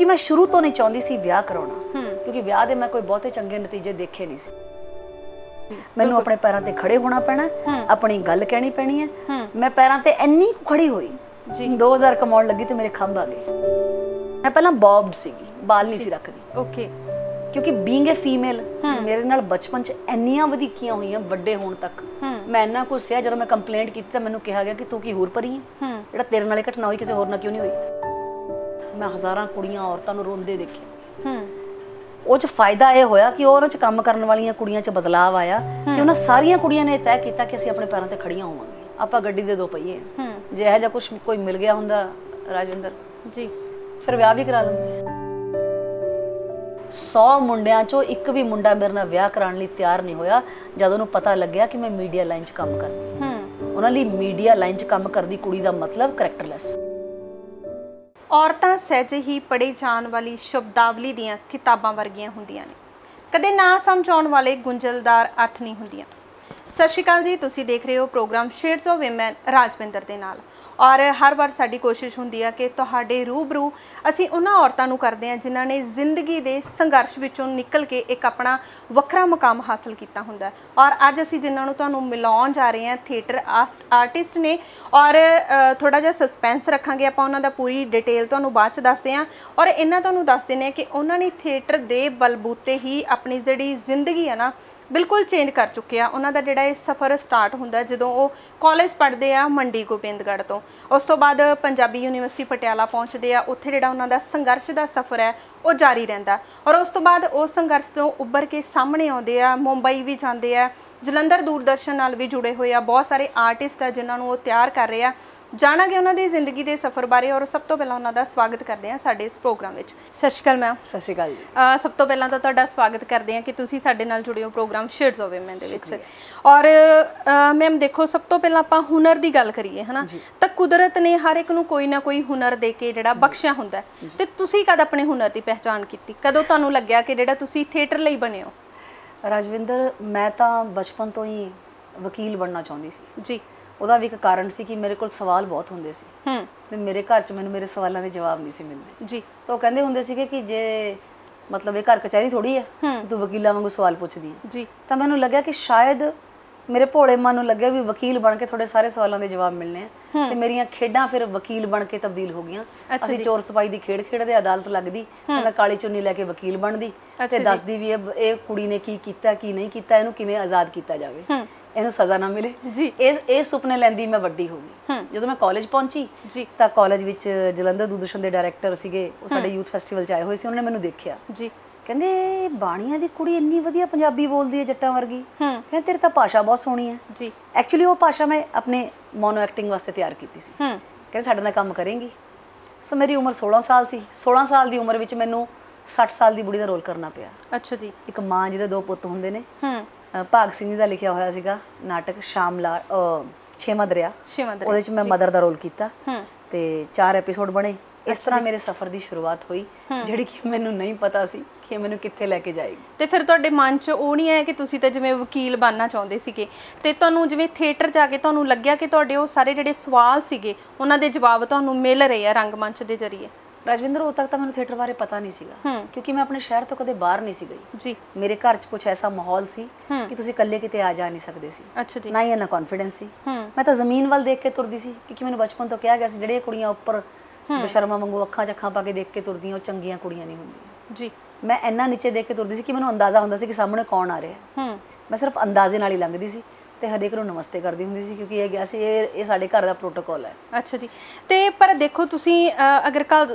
क्योंकि मैं शुरू तो नहीं चाहती सी विआह कराउणा, क्योंकि विआह दे मैं कोई बहुते चंगे नतीजे देखे नहीं सी। मैनू अपने पैरों ते खड़े होना पैना, अपनी गल कहनी पैनी है। मैं पैरों ते इन्नी खड़ी हुई, 2000 कमाउण लगी तो मेरे खंभ आ गए। मैं पहला बॉब्ड सीगी, बाल नहीं सी रखदी। ओके, क्योंकि बीइंग ए फीमेल मेरे नाल बचपन च ਇੰਨੀਆਂ ਵਧੀਕੀਆਂ ਹੋਈਆਂ ਵੱਡੇ ਹੋਣ ਤੱਕ। मैं ਇੰਨਾ ਕੁਝ ਸਿਆ, ਜਦੋਂ ਮੈਂ ਕੰਪਲੇਂਟ ਕੀਤੀ ਤਾਂ ਮੈਨੂੰ ਕਿਹਾ ਗਿਆ ਕਿ ਤੂੰ ਕੀ ਹੋਰ ਪਰੀ ਹੈ, ਜਿਹੜਾ ਤੇਰੇ ਨਾਲ ਘਟਨਾ ਹੋਈ ਕਿਸੇ ਹੋਰ ਨਾਲ ਕਿਉਂ ਨਹੀਂ ਹੋਈ। ਮੈਂ ਹਜ਼ਾਰਾਂ ਕੁੜੀਆਂ ਔਰਤਾਂ ਨੂੰ ਰੋਂਦੇ ਦੇਖੇ। ਉਹ ਚ ਫਾਇਦਾ ਇਹ ਹੋਇਆ ਕਿ ਉਹਨਾਂ ਚ ਕੰਮ ਕਰਨ ਵਾਲੀਆਂ ਕੁੜੀਆਂ ਚ ਬਦਲਾਵ ਆਇਆ ਕਿ ਉਹਨਾਂ ਸਾਰੀਆਂ ਕੁੜੀਆਂ ਨੇ ਤੈਅ ਕੀਤਾ ਕਿ ਅਸੀਂ ਆਪਣੇ ਪੈਰਾਂ ਤੇ ਖੜੀਆਂ ਹੋਵਾਂਗੇ, ਆਪਾਂ ਗੱਡੀ ਦੇ ਦੋ ਪਹੀਏ। ਜੇ ਇਹੋ ਜਿਹਾ ਕੁਛ ਕੋਈ ਮਿਲ ਗਿਆ ਹੁੰਦਾ ਰਾਜਵਿੰਦਰ ਜੀ, ਫਿਰ ਵਿਆਹ ਵੀ ਕਰਾ ਲੈਂਦੇ। 100 ਮੁੰਡਿਆਂ ਚੋਂ ਇੱਕ ਵੀ ਮੁੰਡਾ ਮੇਰੇ ਨਾਲ ਵਿਆਹ ਕਰਾਉਣ ਲਈ ਤਿਆਰ ਨਹੀਂ ਹੋਇਆ ਜਦ ਉਹਨੂੰ ਪਤਾ ਲੱਗਿਆ ਕਿ ਮੈਂ ਮੀਡੀਆ ਲਾਈਨ 'ਚ ਕੰਮ ਕਰਦੀ। ਉਹਨਾਂ ਲਈ ਮੀਡੀਆ ਲਾਈਨ 'ਚ ਕੰਮ ਕਰਦੀ ਕੁੜੀ ਦਾ ਮਤਲਬ ਕਰੈਕਟਰਲੈਸ। ਔਰਤਾਂ ਸਹਿਜ ਹੀ ਪੜ੍ਹੇ ਜਾਣ ਵਾਲੀ ਸ਼ਬਦਾਵਲੀ ਦੀਆਂ ਕਿਤਾਬਾਂ ਵਰਗੀਆਂ ਹੁੰਦੀਆਂ ਨੇ, ਕਦੇ ਨਾ ਸਮਝਾਉਣ ਵਾਲੇ ਗੁੰਝਲਦਾਰ ਅਰਥ ਨਹੀਂ ਹੁੰਦੀਆਂ। ਸਤਿ ਸ਼੍ਰੀ ਅਕਾਲ ਜੀ, ਤੁਸੀਂ ਦੇਖ ਰਹੇ ਹੋ program shades of women Rajwinder ਦੇ ਨਾਲ। ਔਰ ਹਰ ਵਾਰ ਸਾਡੀ ਕੋਸ਼ਿਸ਼ ਹੁੰਦੀ ਹੈ ਕਿ ਤੁਹਾਡੇ ਰੂਬਰੂ ਅਸੀਂ ਉਹਨਾਂ ਔਰਤਾਂ ਨੂੰ ਕਰਦੇ ਹਾਂ ਜਿਨ੍ਹਾਂ ਨੇ ਜ਼ਿੰਦਗੀ ਦੇ ਸੰਘਰਸ਼ ਵਿੱਚੋਂ ਨਿਕਲ ਕੇ ਇੱਕ ਆਪਣਾ ਵੱਖਰਾ ਮੁਕਾਮ ਹਾਸਲ ਕੀਤਾ ਹੁੰਦਾ। ਔਰ ਅੱਜ ਅਸੀਂ ਜਿਨ੍ਹਾਂ ਨੂੰ ਤੁਹਾਨੂੰ ਮਿਲਾਉਣ ਜਾ ਰਹੇ ਹਾਂ ਥੀਏਟਰ ਆਰਟਿਸਟ ਨੇ, ਔਰ ਥੋੜ੍ਹਾ ਜਿਹਾ ਸਸਪੈਂਸ ਰੱਖਾਂਗੇ ਆਪਾਂ, ਉਹਨਾਂ ਦਾ ਪੂਰੀ ਡਿਟੇਲ ਤੁਹਾਨੂੰ ਬਾਅਦ 'ਚ ਦੱਸਦੇ ਹਾਂ। ਔਰ ਇਹਨਾਂ ਤੁਹਾਨੂੰ ਦੱਸ ਦਿੰਦੇ ਹਾਂ ਕਿ ਉਹਨਾਂ ਨੇ ਥੀਏਟਰ ਦੇ ਬਲਬੂਤੇ ਹੀ ਆਪਣੀ ਜਿਹੜੀ ਜ਼ਿੰਦਗੀ ਹੈ ਨਾ ਬਿਲਕੁਲ ਚੇਂਜ ਕਰ ਚੁੱਕੇ ਆ। ਉਹਨਾਂ ਦਾ ਜਿਹੜਾ ਇਹ ਸਫ਼ਰ ਸਟਾਰਟ ਹੁੰਦਾ ਜਦੋਂ ਉਹ ਕਾਲਜ ਪੜ੍ਹਦੇ ਆ ਮੰਡੀ ਗੋਬਿੰਦਗੜ੍ਹ ਤੋਂ, ਉਸ ਤੋਂ ਬਾਅਦ ਪੰਜਾਬੀ ਯੂਨੀਵਰਸਿਟੀ ਪਟਿਆਲਾ ਪਹੁੰਚਦੇ ਆ। ਉੱਥੇ ਜਿਹੜਾ ਉਹਨਾਂ ਦਾ ਸੰਘਰਸ਼ ਦਾ ਸਫ਼ਰ ਹੈ ਉਹ ਜਾਰੀ ਰਹਿੰਦਾ। ਔਰ ਉਸ ਤੋਂ ਬਾਅਦ ਉਸ ਸੰਘਰਸ਼ ਤੋਂ ਉੱਭਰ ਕੇ ਸਾਹਮਣੇ ਆਉਂਦੇ ਆ, ਮੁੰਬਈ ਵੀ ਜਾਂਦੇ ਆ, ਜਲੰਧਰ ਦੂਰਦਰਸ਼ਨ ਨਾਲ ਵੀ ਜੁੜੇ ਹੋਏ ਆ। ਬਹੁਤ ਸਾਰੇ ਆਰਟਿਸਟ ਆ ਜਿਨ੍ਹਾਂ ਨੂੰ ਉਹ ਤਿਆਰ ਕਰ ਰਹੇ ਆ। ਜਾਣਾਂਗੇ ਉਹਨਾਂ ਦੀ ਜ਼ਿੰਦਗੀ ਦੇ ਸਫ਼ਰ ਬਾਰੇ। ਔਰ ਸਭ ਤੋਂ ਪਹਿਲਾਂ ਉਹਨਾਂ ਦਾ ਸਵਾਗਤ ਕਰਦੇ ਹਾਂ ਸਾਡੇ ਇਸ ਪ੍ਰੋਗਰਾਮ ਵਿੱਚ। ਸਤਿ ਸ਼੍ਰੀ ਅਕਾਲ ਮੈਮ। ਸਤਿ ਸ਼੍ਰੀ ਅਕਾਲ ਜੀ। ਸਭ ਤੋਂ ਪਹਿਲਾਂ ਤਾਂ ਤੁਹਾਡਾ ਸਵਾਗਤ ਕਰਦੇ ਹਾਂ ਕਿ ਤੁਸੀਂ ਸਾਡੇ ਨਾਲ ਜੁੜੇ ਹੋ ਪ੍ਰੋਗਰਾਮ ਸ਼ੇਡਸ ਆਫ ਵਿਮਨ ਦੇ ਵਿੱਚ। ਔਰ ਮੈਮ ਦੇਖੋ, ਸਭ ਤੋਂ ਪਹਿਲਾਂ ਆਪਾਂ ਹੁਨਰ ਦੀ ਗੱਲ ਕਰੀਏ ਹੈ ਨਾ, ਤਾਂ ਕੁਦਰਤ ਨੇ ਹਰ ਇੱਕ ਨੂੰ ਕੋਈ ਨਾ ਕੋਈ ਹੁਨਰ ਦੇ ਕੇ ਜਿਹੜਾ ਬਖਸ਼ਿਆ ਹੁੰਦਾ। ਤੇ ਤੁਸੀਂ ਕਦ ਆਪਣੇ ਹੁਨਰ ਦੀ ਪਹਿਚਾਣ ਕੀਤੀ, ਕਦੋਂ ਤੁਹਾਨੂੰ ਲੱਗਿਆ ਕਿ ਜਿਹੜਾ ਤੁਸੀਂ ਥੀਏਟਰ ਲਈ ਬਣੇ ਹੋ? ਰਾਜਵਿੰਦਰ, ਮੈਂ ਤਾਂ ਬਚਪਨ ਤੋਂ ਹੀ ਵਕੀਲ ਬਣਨਾ ਚਾਹੁੰਦੀ ਸੀ ਜੀ। ਉਹਦਾ ਵੀ ਇੱਕ ਕਾਰਨ ਸੀ ਕਿ ਮੇਰੇ ਕੋਲ ਸਵਾਲ ਬਹੁਤ ਹੁੰਦੇ ਸੀ ਤੇ ਮੇਰੇ ਘਰ 'ਚ ਮੈਨੂੰ ਮੇਰੇ ਸਵਾਲਾਂ ਦੇ ਜਵਾਬ ਨਹੀਂ ਸੀ ਮਿਲਦੇ ਜੀ। ਤਾਂ ਉਹ ਕਹਿੰਦੇ ਹੁੰਦੇ ਸੀਗੇ ਕਿ ਜੇ ਮਤਲਬ ਇਹ ਘਰ ਕਚਹਿਰੀ ਥੋੜੀ ਹੈ, ਤੂੰ ਵਕੀਲਾਂ ਵਾਂਗੂ ਸਵਾਲ ਪੁੱਛਦੀ ਹੈ ਜੀ। ਤਾਂ ਮੈਨੂੰ ਲੱਗਿਆ ਕਿ ਸ਼ਾਇਦ ਮੇਰੇ ਭੋਲੇ ਮਨ ਨੂੰ ਲੱਗਿਆ ਵੀ ਵਕੀਲ ਬਣ ਕੇ ਤੁਹਾਡੇ ਸਾਰੇ ਸਵਾਲਾਂ ਦੇ ਜਵਾਬ ਮਿਲਣੇ ਆ। ਤੇ ਮੇਰੀਆਂ ਖੇਡਾਂ ਫਿਰ ਵਕੀਲ ਬਣ ਕੇ ਤਬਦੀਲ ਹੋ ਗਈਆਂ। ਅਸੀਂ ਚੋਰ ਸਿਪਾਹੀ ਦੀ ਖੇਡ ਖੇਡਦੇ, ਅਦਾਲਤ ਲੱਗਦੀ, ਮੈਂ ਕਾਲੀ ਚੁੰਨੀ ਲੈ ਕੇ ਵਕੀਲ ਬਣਦੀ ਤੇ ਦੱਸਦੀ ਵੀ ਇਹ ਕੁੜੀ ਨੇ ਕੀ ਕੀਤਾ ਕੀ ਨਹੀਂ ਕੀਤਾ, ਇਹਨੂੰ ਕਿਵੇਂ ਆਜ਼ਾਦ ਕੀਤਾ ਜਾਵੇ, ਇਹਨੂੰ ਸਜ਼ਾ ਨਾ ਮਿਲੇ ਜੀ। ਇਹ ਸੁਪਨੇ ਲੈਂਦੀ ਮੈਂ ਵੱਡੀ ਹੋ ਗਈ। ਜਦੋਂ ਮੈਂ ਕਾਲਜ ਪਹੁੰਚੀ ਜੀ ਤਾਂ ਕਾਲਜ ਵਿੱਚ ਜਲੰਧਰ ਦੂਰਦਰਸ਼ਨ ਦੇ ਡਾਇਰੈਕਟਰ ਸੀਗੇ, ਉਹ ਸਾਡੇ ਯੂਥ ਫੈਸਟੀਵਲ 'ਚ ਆਏ ਹੋਏ ਸੀ। ਉਹਨਾਂ ਨੇ ਮੈਨੂੰ ਦੇਖਿਆ ਜੀ, ਕਹਿੰਦੇ ਬਾਣੀਆਂ ਦੀ ਕੁੜੀ ਇੰਨੀ ਵਧੀਆ ਪੰਜਾਬੀ ਬੋਲਦੀ ਹੈ ਜੱਟਾਂ ਵਰਗੀ, ਕਹਿੰਦੇ ਤੇਰੀ ਤਾਂ ਭਾਸ਼ਾ ਬਹੁਤ ਸੋਹਣੀ ਹੈ ਜੀ। ਐਕਚੁਅਲੀ ਉਹ ਭਾਸ਼ਾ ਮੈਂ ਆਪਣੇ ਮੋਨੋ ਐਕਟਿੰਗ ਵਾਸਤੇ ਤਿਆਰ ਕੀਤੀ ਸੀ। ਕਹਿੰਦੇ ਸਾਡੇ ਨਾਲ ਕੰਮ ਕਰੇਂਗੀ। ਸੋ ਮੇਰੀ ਉਮਰ 16 ਸਾਲ ਸੀ। 16 ਸਾਲ ਦੀ ਉਮਰ ਵਿੱਚ ਮੈਨੂੰ 60 ਸਾਲ ਦੀ ਬੁੜੀ ਦਾ ਰੋਲ ਕਰਨਾ ਪਿਆ। ਅੱਛਾ ਜੀ। ਇੱਕ ਮਾਂ ਜਿਹਦੇ 2 ਪੁੱਤ ਹੁੰਦੇ ਨੇ। ਭਾਗ ਸਿੰਘ ਜੀ ਦਾ ਲਿਖਿਆ ਹੋਇਆ ਸੀਗਾ ਨਾਟਕ ਛੇਵਾਂ ਦਰਿਆ, ਉਹਦੇ 'ਚ ਮੈਂ ਮਦਰ ਦਾ ਰੋਲ ਕੀਤਾ ਤੇ 4 ਐਪੀਸੋਡ ਬਣੇ। ਇਸ ਤਰ੍ਹਾਂ ਮੇਰੇ ਸਫ਼ਰ ਦੀ ਸ਼ੁਰੂਆਤ ਹੋਈ, ਜਿਹੜੀ ਕਿ ਮੈਨੂੰ ਨਹੀਂ ਪਤਾ ਸੀ ਕਿ ਮੈਨੂੰ ਕਿੱਥੇ ਲੈ ਕੇ ਜਾਏਗੀ। ਤੇ ਫਿਰ ਤੁਹਾਡੇ ਮਨ 'ਚ ਉਹ ਨਹੀਂ ਆਇਆ ਕਿ ਤੁਸੀਂ ਤਾਂ ਜਿਵੇਂ ਵਕੀਲ ਬਣਨਾ ਚਾਹੁੰਦੇ ਸੀਗੇ ਤੇ ਤੁਹਾਨੂੰ ਜਿਵੇਂ ਥੀਏਟਰ ਜਾ ਕੇ ਤੁਹਾਨੂੰ ਲੱਗਿਆ ਕਿ ਤੁਹਾਡੇ ਉਹ ਸਾਰੇ ਜਿਹੜੇ ਸਵਾਲ ਸੀਗੇ ਉਹਨਾਂ ਦੇ ਜਵਾਬ ਤੁਹਾਨੂੰ ਮਿਲ ਰਹੇ ਆ ਰੰਗਮੰਚ ਦੇ ਜ਼ਰੀਏ? ਰਾਜਵਿੰਦਰ, ਉਦੋਂ ਤੱਕ ਤਾਂ ਮੈਨੂੰ ਥੀਏਟਰ ਬਾਰੇ ਪਤਾ ਨਹੀਂ ਸੀਗਾ ਕਿਉਂਕਿ ਮੈਂ ਆਪਣੇ ਸ਼ਹਿਰ ਤੋਂ ਕਦੇ ਬਾਹਰ ਨਹੀਂ ਸੀ ਗਈ ਜੀ। ਮੇਰੇ ਘਰ 'ਚ ਕੁਝ ਐਸਾ ਮਾਹੌਲ ਸੀ ਕਿ ਤੁਸੀਂ ਇਕੱਲੇ ਕਿਤੇ ਆ ਜਾ ਨਹੀਂ ਸਕਦੇ ਸੀ। ਅੱਛਾ ਜੀ। ਨਾ ਹੀ ਇੰਨਾ ਕੌਨਫੀਡੈਂਸ ਸੀ। ਮੈਂ ਤਾਂ ਜ਼ਮੀਨ ਵੱਲ ਦੇਖ ਕੇ ਤੁਰਦੀ ਸੀ ਕਿਉਂਕਿ ਮੈਨੂੰ ਬਚਪਨ ਤੋਂ ਕਿਹਾ ਗਿਆ ਸੀ ਜਿਹੜੀਆਂ ਕੁੜੀਆਂ ਉੱਪਰ ਬਸ਼ਰਮਾਂ ਵਾਂਗੂ ਅੱਖਾਂ 'ਚ ਅੱਖਾਂ ਪਾ ਕੇ ਦੇਖ ਕੇ ਤੁਰਦੀਆਂ ਉਹ ਚੰਗੀਆਂ ਕੁੜੀਆਂ ਨਹੀਂ ਹੁੰਦੀਆਂ ਜੀ। ਮੈਂ ਇੰਨਾ ਨੀਚੇ ਦੇਖ ਕੇ ਤੁਰਦੀ ਸੀ ਕਿ ਮੈਨੂੰ ਅੰਦਾਜ਼ਾ ਹੁੰਦਾ ਸੀ ਕਿ ਸਾਹਮਣੇ ਕੌਣ ਆ ਰਿਹਾ। ਮੈਂ ਸਿਰਫ ਅੰਦਾਜ਼ੇ ਨਾਲ ਹੀ ਲੰਘਦੀ ਸੀ ਤੇ ਹਰੇਕ ਨੂੰ ਨਮਸਤੇ ਕਰਦੀ ਹੁੰਦੀ ਸੀ ਕਿਉਂਕਿ ਇਹ ਗਿਆ ਸੀ ਇਹ ਸਾਡੇ ਘਰ ਦਾ ਪ੍ਰੋਟੋਕੋਲ ਹੈ। ਅੱਛਾ ਜੀ। ਤੇ ਪਰ ਦੇਖੋ ਤੁਸੀਂ ਅਗਰ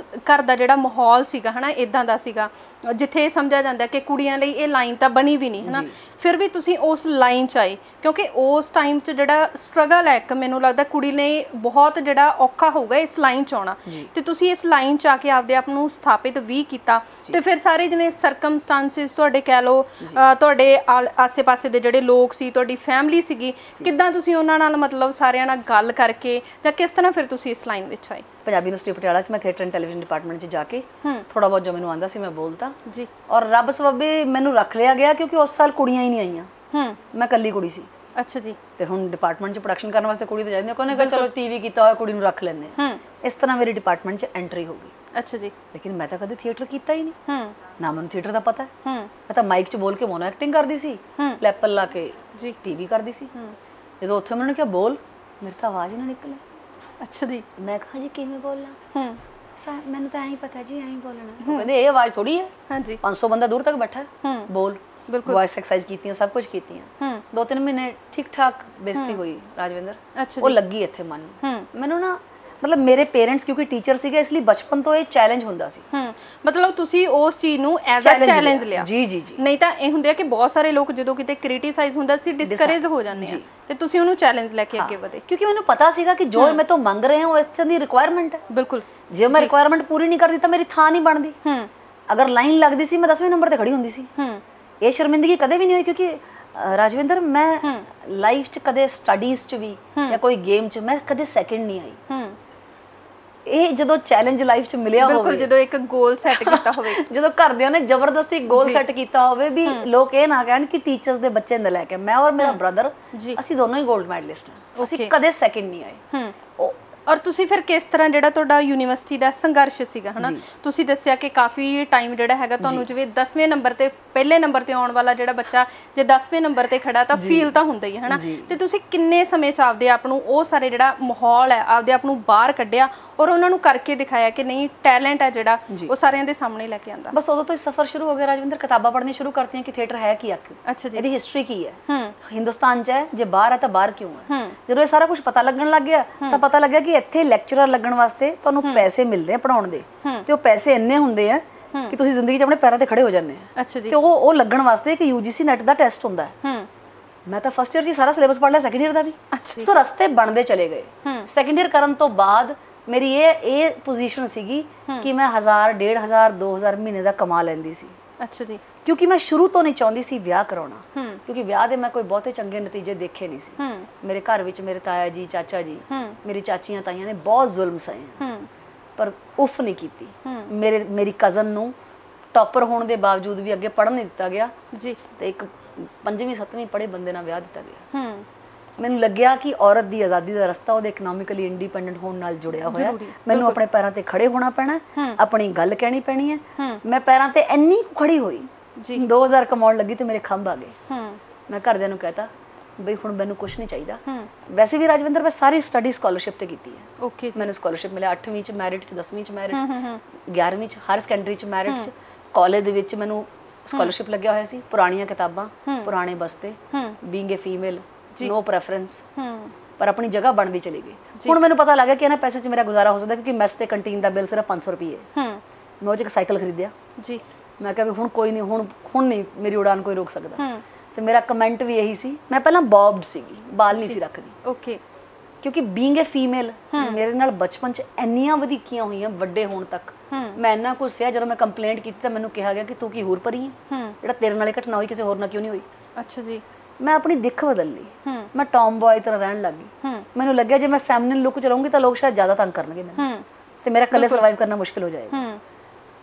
ਘਰ ਦਾ ਜਿਹੜਾ ਮਾਹੌਲ ਸੀਗਾ ਹੈ ਨਾ ਇੱਦਾਂ ਦਾ ਸੀਗਾ ਜਿੱਥੇ ਸਮਝਿਆ ਜਾਂਦਾ ਕਿ ਕੁੜੀਆਂ ਲਈ ਇਹ ਲਾਈਨ ਤਾਂ ਬਣੀ ਵੀ ਨਹੀਂ ਹੈ ਨਾ, ਫਿਰ ਵੀ ਤੁਸੀਂ ਉਸ ਲਾਈਨ 'ਚ ਆਏ ਕਿਉਂਕਿ ਉਸ ਟਾਈਮ 'ਚ ਜਿਹੜਾ ਸਟਰਗਲ ਹੈ ਇੱਕ ਮੈਨੂੰ ਲੱਗਦਾ ਕੁੜੀ ਲਈ ਬਹੁਤ ਜਿਹੜਾ ਔਖਾ ਹੋਊਗਾ ਇਸ ਲਾਈਨ 'ਚ ਆਉਣਾ ਤੇ ਤੁਸੀਂ ਇਸ ਲਾਈਨ 'ਚ ਆ ਕੇ ਆਪਦੇ ਆਪ ਨੂੰ ਸਥਾਪਿਤ ਵੀ ਕੀਤਾ। ਤੇ ਫਿਰ ਸਾਰੇ ਜਿਵੇਂ ਸਰਕਮਸਟੈਂਸਿਸ ਤੁਹਾਡੇ ਕਹਿ ਲਓ, ਤੁਹਾਡੇ ਆਸੇ ਪਾਸੇ ਦੇ ਜਿਹੜੇ ਲੋਕ ਸੀ, ਤੁਹਾਡੀ ਫੈਮਿਲੀ ਸੀਗੀ, ਕਿੱਦਾਂ ਤੁਸੀਂ ਉਹਨਾਂ ਨਾਲ ਮਤਲਬ ਸਾਰਿਆਂ ਨਾਲ ਗੱਲ ਕਰਕੇ ਜਾਂ ਕਿਸ ਤਰ੍ਹਾਂ ਫਿਰ ਤੁਸੀਂ ਇਸ ਲਾਈਨ ਵਿੱਚ ਆਏ? ਪੰਜਾਬੀ ਯੂਨੀਵਰਸਿਟੀ ਪਟਿਆਲਾ 'ਚ ਮੈਂ ਥੀਏਟਰ ਐਂਡ ਟੈਲੀਵਿਜ਼ਨ ਡਿਪਾਰਟਮੈਂਟ 'ਚ ਜਾ ਕੇ ਥੋੜਾ ਬਹੁਤ ਜੋ ਮੈਨੂੰ ਆਉਂਦਾ ਸੀ ਮੈਂ ਬੋਲਤਾ ਜੀ। ਔਰ ਰੱਬ ਸਬੱਬੇ ਮੈਨੂੰ ਰੱਖ ਲਿਆ ਗਿਆ ਕਿਉਂਕਿ ਉਸ ਸਾਲ ਕੁੜੀਆਂ ਹੀ ਨਹੀਂ ਆਈਆਂ, ਮੈਂ ਇਕੱਲੀ ਕੁੜੀ ਸੀ। ਅੱਛਾ ਜੀ। ਤੇ ਹੁਣ ਡਿਪਾਰਟਮੈਂਟ 'ਚ ਪ੍ਰੋਡਕਸ਼ਨ ਕਰਨ ਵਾਸਤੇ ਕੁੜੀ ਤੇ ਚਾਹੀਦੀ, ਕੋਨੇ ਕਿ ਚਲੋ ਟੀਵੀ ਕੀਤਾ ਹੋਇਆ ਕੁੜੀ ਨੂੰ ਰੱਖ ਲੈਂਦੇ ਹਾਂ। ਇਸ ਤਰ੍ਹਾਂ ਮੇਰੀ ਡਿਪਾਰਟਮੈਂਟ 'ਚ ਐਂਟਰੀ ਹੋ ਗਈ। ਅੱਛਾ ਜੀ। ਲੇਕਿਨ ਮੈਂ ਤਾਂ ਕਦੇ ਥੀਏਟਰ ਕੀਤਾ ਹੀ ਨਹੀਂ, ਨਾ ਮੈਨੂੰ ਥੀਏਟਰ ਦਾ ਪਤਾ। ਮੈਂ ਤਾਂ ਮਾਈਕ 'ਚ ਬੋਲ ਕੇ ਮੋਨੋ ਐਕਟਿੰਗ ਕਰਦੀ ਸੀ, ਲੈਪਲ ਲਾ ਕੇ ਜੀ ਟੀਵੀ ਕਰਦੀ ਸੀ। ਜਦੋਂ ਉੱਥੇ ਮੈਨੂੰ ਕਿਹਾ ਬੋਲ, ਮੇਰੀ ਤਾਂ ਆਵਾਜ਼ ਹੀ ਨਾ ਨਿਕਲੇ। ਅੱਛਾ ਜੀ। ਮੈਂ ਕਿਹਾ ਜੀ ਕਿਵੇਂ ਬੋਲਾਂ? ਮੈਨੂੰ ਤਾਂ ਐਂ ਹੀ ਪਤਾ ਜੀ, ਐਂ ਹੀ ਬੋਲਣਾ। ਉਹ ਕਹਿੰਦੇ ਇਹ ਆਵਾਜ਼ ਥੋੜੀ ਹੈ, ਹਾਂਜੀ 500 ਬੰਦਾ ਦੂਰ ਤੱਕ ਬੈਠਾ, ਬੋਲ। ਬਿਲਕੁਲ ਵੌਇਸ ਐਕਸਰਸਾਈਜ਼ ਕੀਤੀਆਂ, ਸਭ ਕੁਝ ਕੀਤੀਆਂ। 2-3 ਮਹੀਨੇ ਠੀਕ ਠਾਕ ਬੇਇੱਜ਼ਤੀ ਹੋਈ ਰਾਜਵਿੰਦਰ, ਉਹ ਲੱਗੀ ਇੱਥੇ ਮਨ ਮੈਨੂੰ ਨਾ। ਮਤਲਬ ਮੇਰੇ ਪੇਰੈਂਟਸ ਕਿਉਂਕਿ ਟੀਚਰ ਸੀਗੇ, ਇਸ ਲਈ ਬਚਪਨ ਤੋਂ ਇਹ ਚੈਲੰਜ ਹੁੰਦਾ ਸੀ। ਮਤਲਬ ਤੁਸੀਂ ਉਸ ਚੀਜ਼ ਨੂੰ ਐਜ਼ ਅ ਚੈਲੰਜ ਲਿਆ। ਜੀ ਜੀ ਜੀ। ਨਹੀਂ ਤਾਂ ਇਹ ਹੁੰਦੇ ਆ ਕਿ ਬਹੁਤ ਸਾਰੇ ਲੋਕ ਜਦੋਂ ਕਿਤੇ ਕ੍ਰਿਟਿਸਾਈਜ਼ ਹੁੰਦਾ ਸੀ ਡਿਸਕਰੇਜ ਹੋ ਜਾਂਦੇ ਆ, ਤੇ ਤੁਸੀਂ ਉਹਨੂੰ ਚੈਲੰਜ ਲੈ ਕੇ ਅੱਗੇ ਵਧੇ। ਕਿਉਂਕਿ ਮੈਨੂੰ ਪਤਾ ਸੀਗਾ ਕਿ ਜੋ ਮੈਂ ਤੋਂ ਮੰਗ ਰਹੇ ਹਾਂ ਉਹ ਇਸ ਤਰ੍ਹਾਂ ਦੀ ਰਿਕੁਆਇਰਮੈਂਟ ਹੈ। ਬਿਲਕੁਲ। ਜੇ ਮੈਂ ਰਿਕੁਆਇਰਮੈਂਟ ਪੂਰੀ ਨਹੀਂ ਕਰਦੀ ਤਾਂ ਮੇਰੀ ਥਾਂ ਨਹੀਂ ਬਣਦੀ। ਅਗਰ ਲਾਈਨ ਲੱਗਦੀ ਸੀ ਮੈਂ 10ਵੇਂ ਨੰਬਰ ਤੇ ਖੜੀ ਹੁੰਦੀ ਸੀ। ਇਹ ਸ਼ਰਮਿੰਦਗੀ ਕਦੇ ਵੀ ਨਹੀਂ ਹੋਈ, ਕਿਉਂਕਿ ਰਾਜਵਿੰਦਰ ਮੈਂ ਲਾਈਫ 'ਚ ਕਦੇ ਸਟੱਡੀਜ਼ 'ਚ ਵੀ ਜਾਂ ਕੋਈ ਗੇਮ 'ਚ ਮੈਂ ਕਦੇ ਸੈਕਿੰਡ ਨਹੀਂ ਆਈ। ਇਹ ਜਦੋਂ ਚੈਲੰਜ ਲਾਈਫ 'ਚ ਮਿਲਿਆ ਹੋਵੇ, ਬਿਲਕੁਲ, ਜਦੋਂ ਇੱਕ ਗੋਲ ਸੈੱਟ ਕੀਤਾ ਹੋਵੇ, ਜਦੋਂ ਘਰਦਿਆਂ ਨੇ ਜ਼ਬਰਦਸਤੀ ਗੋਲ ਸੈੱਟ ਕੀਤਾ ਹੋਵੇ ਵੀ ਲੋਕ ਇਹ ਨਾ ਕਹਿਣ ਕਿ ਟੀਚਰਸ ਦੇ ਬੱਚੇ ਨੇ ਲੈ ਕੇ। ਮੈਂ ਔਰ ਮੇਰਾ ਬ੍ਰਦਰ ਅਸੀਂ ਦੋਨੋਂ ਹੀ 골ਡ ਮੈਡਲਿਸਟ ਹਾਂ, ਅਸੀਂ ਕਦੇ ਸੈਕਿੰਡ ਨਹੀਂ ਆਏ। ਔਰ ਤੁਸੀਂ ਫਿਰ ਕਿਸ ਤਰ੍ਹਾਂ ਜਿਹੜਾ ਤੁਹਾਡਾ ਯੂਨੀਵਰਸਿਟੀ ਦਾ ਸੰਘਰਸ਼ ਸੀਗਾ ਹਨਾ, ਤੁਸੀਂ ਦੱਸਿਆ ਕਿ ਕਾਫੀ ਟਾਈਮ ਜਿਹੜਾ ਹੈਗਾ ਤੁਹਾਨੂੰ, ਜਿਵੇਂ 10ਵੇਂ ਨੰਬਰ ਤੇ ਪਹਿਲੇ ਨੰਬਰ ਤੇ ਆਉਣ ਵਾਲਾ ਜਿਹੜਾ ਬੱਚਾ ਜੇ 10ਵੇਂ ਨੰਬਰ ਤੇ ਖੜਾ ਤਾਂ ਫੀਲ ਤਾਂ ਹੁੰਦਾ ਹੀ ਹੈ ਹਨਾ, ਤੇ ਤੁਸੀਂ ਕਿੰਨੇ ਸਮੇਂ 'ਚ ਆਪਦੇ ਆਪ ਨੂੰ ਉਹ ਸਾਰੇ ਜਿਹੜਾ ਮਾਹੌਲ ਹੈ ਆਪਦੇ ਆਪ ਨੂੰ ਬਾਹਰ ਕੱਢਿਆ ਔਰ ਉਹਨਾਂ ਨੂੰ ਕਰਕੇ ਦਿਖਾਇਆ ਕਿ ਨਹੀਂ ਟੈਲੈਂਟ ਹੈ ਜਿਹੜਾ ਉਹ ਸਾਰਿਆਂ ਦੇ ਸਾਹਮਣੇ ਲੈ ਕੇ ਆਂਦਾ? ਬਸ ਉਦੋਂ ਤੋਂ ਹੀ ਸਫ਼ਰ ਸ਼ੁਰੂ ਹੋ ਗਿਆ ਰਾਜਵਿੰਦਰ। ਕਿਤਾਬਾਂ ਪੜ੍ਹਨੀ ਸ਼ੁਰੂ ਕਰਤੀਆਂ ਕਿ ਥੀਏਟਰ ਹੈ ਕੀ ਆਖਿਰ, ਅੱਛਾ ਜੀ, ਇਹਦੀ ਹਿਸਟਰੀ ਕੀ ਹੈ, ਹਿੰਦੁਸਤਾਨ 'ਚ ਹੈ, ਜੇ ਬਾਹਰ ਹੈ ਤਾਂ ਬਾਹਰ ਕਿਉਂ ਹੈ। ਜਦੋਂ ਇਹ ਸਾਰਾ ਕੁਝ ਪਤਾ ਲੱਗਣ ਲੱਗ ਗਿਆ ਤਾਂ ਪਤਾ ਲੱਗਿਆ ਕਿ ਇੱਥੇ ਲੈਕਚਰਰ ਲੱਗਣ ਵਾਸਤੇ ਤੁਹਾਨੂੰ ਪੈਸੇ ਮਿਲਦੇ ਆ ਪੜਾਉਣ ਦੇ, ਤੇ ਉਹ ਪੈਸੇ ਇੰਨੇ ਹੁੰਦੇ ਆ ਕਿ ਤੁਸੀਂ ਜ਼ਿੰਦਗੀ 'ਚ ਆਪਣੇ ਪੈਰਾਂ ਤੇ ਖੜੇ ਹੋ ਜਾਂਦੇ ਆ। ਅੱਛਾ ਜੀ। ਤੇ ਉਹ ਲੱਗਣ ਵਾਸਤੇ ਇੱਕ UGC ਨੈਟ ਦਾ ਟੈਸਟ ਹੁੰਦਾ ਹੈ। ਮੈਂ ਤਾਂ ਫਸਟ ਈਅਰ 'ਚ ਸਾਰਾ ਸਿਲੇਬਸ ਪੜ੍ਹ ਲਿਆ, ਸੈਕੰਡ ਈਅਰ ਦਾ ਵੀ। ਸੋ ਰਸਤੇ ਬਣਦੇ ਚਲੇ ਗਏ। ਸੈਕੰਡ ਈਅਰ ਕਰਨ ਤੋਂ ਬਾਅਦ ਮੇਰੀ ਇਹ ਪੋਜੀਸ਼ਨ ਸੀਗੀ ਕਿ ਮੈਂ 1000, 1500, 2000 ਮਹੀਨੇ ਦਾ ਕਮਾ ਲੈਂਦੀ ਸੀ। ਅੱਛਾ ਜੀ। ਕਿਉਂਕਿ ਮੈਂ ਸ਼ੁਰੂ ਤੋਂ ਨਹੀਂ ਚਾਹੁੰਦੀ ਸੀ ਵਿਆਹ ਕਰਾਉਣਾ, ਕਿਉਂਕਿ ਵਿਆਹ ਦੇ ਮੈਂ ਕੋਈ ਬਹੁਤੇ ਚੰਗੇ ਨਤੀਜੇ ਦੇਖੇ ਨਹੀਂ ਸੀ। ਮੇਰੇ ਘਰ ਵਿੱਚ ਮੇਰੇ ਤਾਇਆ ਜੀ, ਚਾਚਾ ਜੀ, ਮੇਰੀ ਚਾਚੀਆਂ ਤਾਈਆਂ ਨੇ ਬਹੁਤ ਜ਼ੁਲਮ ਸਹੇ, ਪਰ ਉਫ ਨਹੀਂ ਕੀਤੀ। ਮੇਰੀ ਕਜ਼ਨ ਨੂੰ ਟੌਪਰ ਹੋਣ ਦੇ ਬਾਵਜੂਦ ਵੀ ਅੱਗੇ ਪੜ੍ਹਨ ਨਹੀਂ ਦਿੱਤਾ ਗਿਆ ਜੀ, ਤੇ ਇੱਕ 5ਵੀਂ 7ਵੀਂ ਪੜ੍ਹੇ ਬੰਦੇ ਨਾਲ ਵਿਆਹ ਦਿੱਤਾ ਗਿਆ। ਮੈਨੂੰ ਲੱਗਿਆ ਕਿ ਔਰਤ ਦੀ ਆਜ਼ਾਦੀ ਦਾ ਰਸਤਾ ਉਹਦੇ ਇਕਨੋਮਿਕਲੀ ਇੰਡੀਪੈਂਡੈਂਟ ਹੋਣ ਨਾਲ ਜੁੜਿਆ ਹੋਇਆ। ਮੈਨੂੰ ਆਪਣੇ ਪੈਰਾਂ ਤੇ ਖੜੇ ਹੋਣਾ ਪੈਣਾ, ਆਪਣੀ ਗੱਲ ਕਹਿਣੀ ਪੈਣੀ ਹੈ। ਮੈਂ ਪੈਰਾਂ ਤੇ ਇੰਨੀ ਖੜੀ ਹੋਈ, 2000 ਕਮਾਉਣ ਲੱਗੀ ਤੇ ਮੇਰੇ ਖੰਭ ਆ ਗਏ। ਮੈਂ ਘਰਦਿਆਂ ਨੂੰ ਕਹਿਤਾ ਬਈ ਹੁਣ ਮੈਨੂੰ ਕੁਝ ਨਹੀਂ ਚਾਹੀਦਾ। ਵੈਸੇ ਵੀ ਰਾਜਵਿੰਦਰ ਮੈਂ ਸਾਰੀ ਸਟੱਡੀ ਸਕਾਲਰਸ਼ਿਪ ਤੇ ਕੀਤੀ ਹੈ। ਓਕੇ, ਮੈਨੂੰ ਸਕਾਲਰਸ਼ਿਪ ਮਿਲਿਆ 8ਵੀਂ 'ਚ ਮੈਰਿਟ 'ਚ, 10ਵੀਂ 'ਚ ਮੈਰਿਟ, 11ਵੀਂ 'ਚ ਹਾਇਰ ਸੈਕੰਡਰੀ 'ਚ ਮੈਰਿਟ 'ਚ, ਕਾਲਜ ਦੇ ਵਿੱਚ ਮੈਨੂੰ ਸਕਾਲਰਸ਼ਿਪ ਲੱਗਿਆ ਹੋਇਆ ਸੀ। ਪੁਰਾਣੀਆਂ ਕਿਤਾਬਾਂ, ਪੁਰਾਣੇ ਬਸਤੇ, ਬੀਇੰਗ ਏ ਫੀਮੇਲ, ਨੋ ਪ੍ਰੈਫਰੈਂਸ, ਪਰ ਆਪਣੀ ਜਗ੍ਹਾ ਬਣਦੀ ਚਲੀ ਗਈ। ਹੁਣ ਮੈਨੂੰ ਪਤਾ ਲੱਗਾ ਕਿ ਇਹਨਾਂ ਪੈਸੇ 'ਚ ਮੇਰਾ ਗੁਜ਼ਾਰਾ ਹੋ ਸਕਦਾ, ਕਿਉਂਕਿ ਮੈਸ ਤੇ ਕੰਟੀਨ ਦਾ ਬਿੱਲ ਸਿਰਫ 500 ਰੁਪਏ। ਮੈਂ ਉਹ 'ਚ ਇੱਕ ਸਾਈਕਲ ਖਰੀਦਿਆ ਜੀ। ਮੈਂ ਕਿਹਾ ਵੀ ਹੁਣ ਕੋਈ ਨਹੀਂ, ਹੁਣ ਨਹੀਂ ਮੇਰੀ ਉਡਾਨ ਕੋਈ ਰੋਕ ਸਕਦਾ। ਤੇ ਮੇਰਾ ਕਮੈਂਟ ਵੀ ਇਹੀ ਸੀ। ਮੈਂ ਪਹਿਲਾਂ ਬੌਬਡ ਸੀਗੀ, ਬਾਲ ਨਹੀਂ ਸੀ ਰੱਖਦੀ। ਓਕੇ। ਕਿਉਂਕਿ ਬੀਇੰਗ ਏ ਫੀਮੇਲ ਮੇਰੇ ਨਾਲ ਬਚਪਨ 'ਚ ਇੰਨੀਆਂ ਵਧੀਕੀਆਂ ਹੋਈਆਂ ਵੱਡੇ ਹੋਣ ਤੱਕ। ਮੈਂ ਇੰਨਾ ਕੁਝ ਸਿਆ, ਜਦੋਂ ਮੈਂ ਕੰਪਲੇਂਟ ਕੀਤੀ ਤਾਂ ਮੈਨੂੰ ਕਿਹਾ ਗਿਆ ਕਿ ਤੂੰ ਕੀ ਹੋਰ ਪਰੀ ਹੈ, ਜਿਹੜਾ ਤੇਰੇ ਨਾਲ ਇਹ ਘਟਨਾ ਹੋਈ ਕਿਸੇ ਹੋਰ ਨਾਲ ਕਿਉਂ ਨਹੀਂ ਹੋਈ। ਅੱਛਾ ਜੀ। ਮੈਂ ਆਪਣੀ ਦਿੱਖ ਬਦਲ ਲਈ, ਮੈਂ ਟੌਮ ਬॉय ਤਰ੍ਹਾਂ ਰਹਿਣ ਲੱਗ ਗਈ। ਮੈਨੂੰ ਲੱਗਿਆ ਜੇ ਮੈਂ ਫੈਮਿਨਿਨ ਲੁੱਕ ਚ ਰਹੂੰਗੀ ਤਾਂ ਲੋਕ ਸ਼ਾਇਦ ਜ਼ਿਆਦਾ ਤੰਗ ਕਰਨਗੇ ਮੈਨੂੰ, ਤੇ ਮੇਰਾ ਇਕੱਲੇ ਸਰਵਾਈਵ ਕਰਨਾ ਮੁਸ਼ਕਿਲ ਹੋ ਜਾਏਗਾ।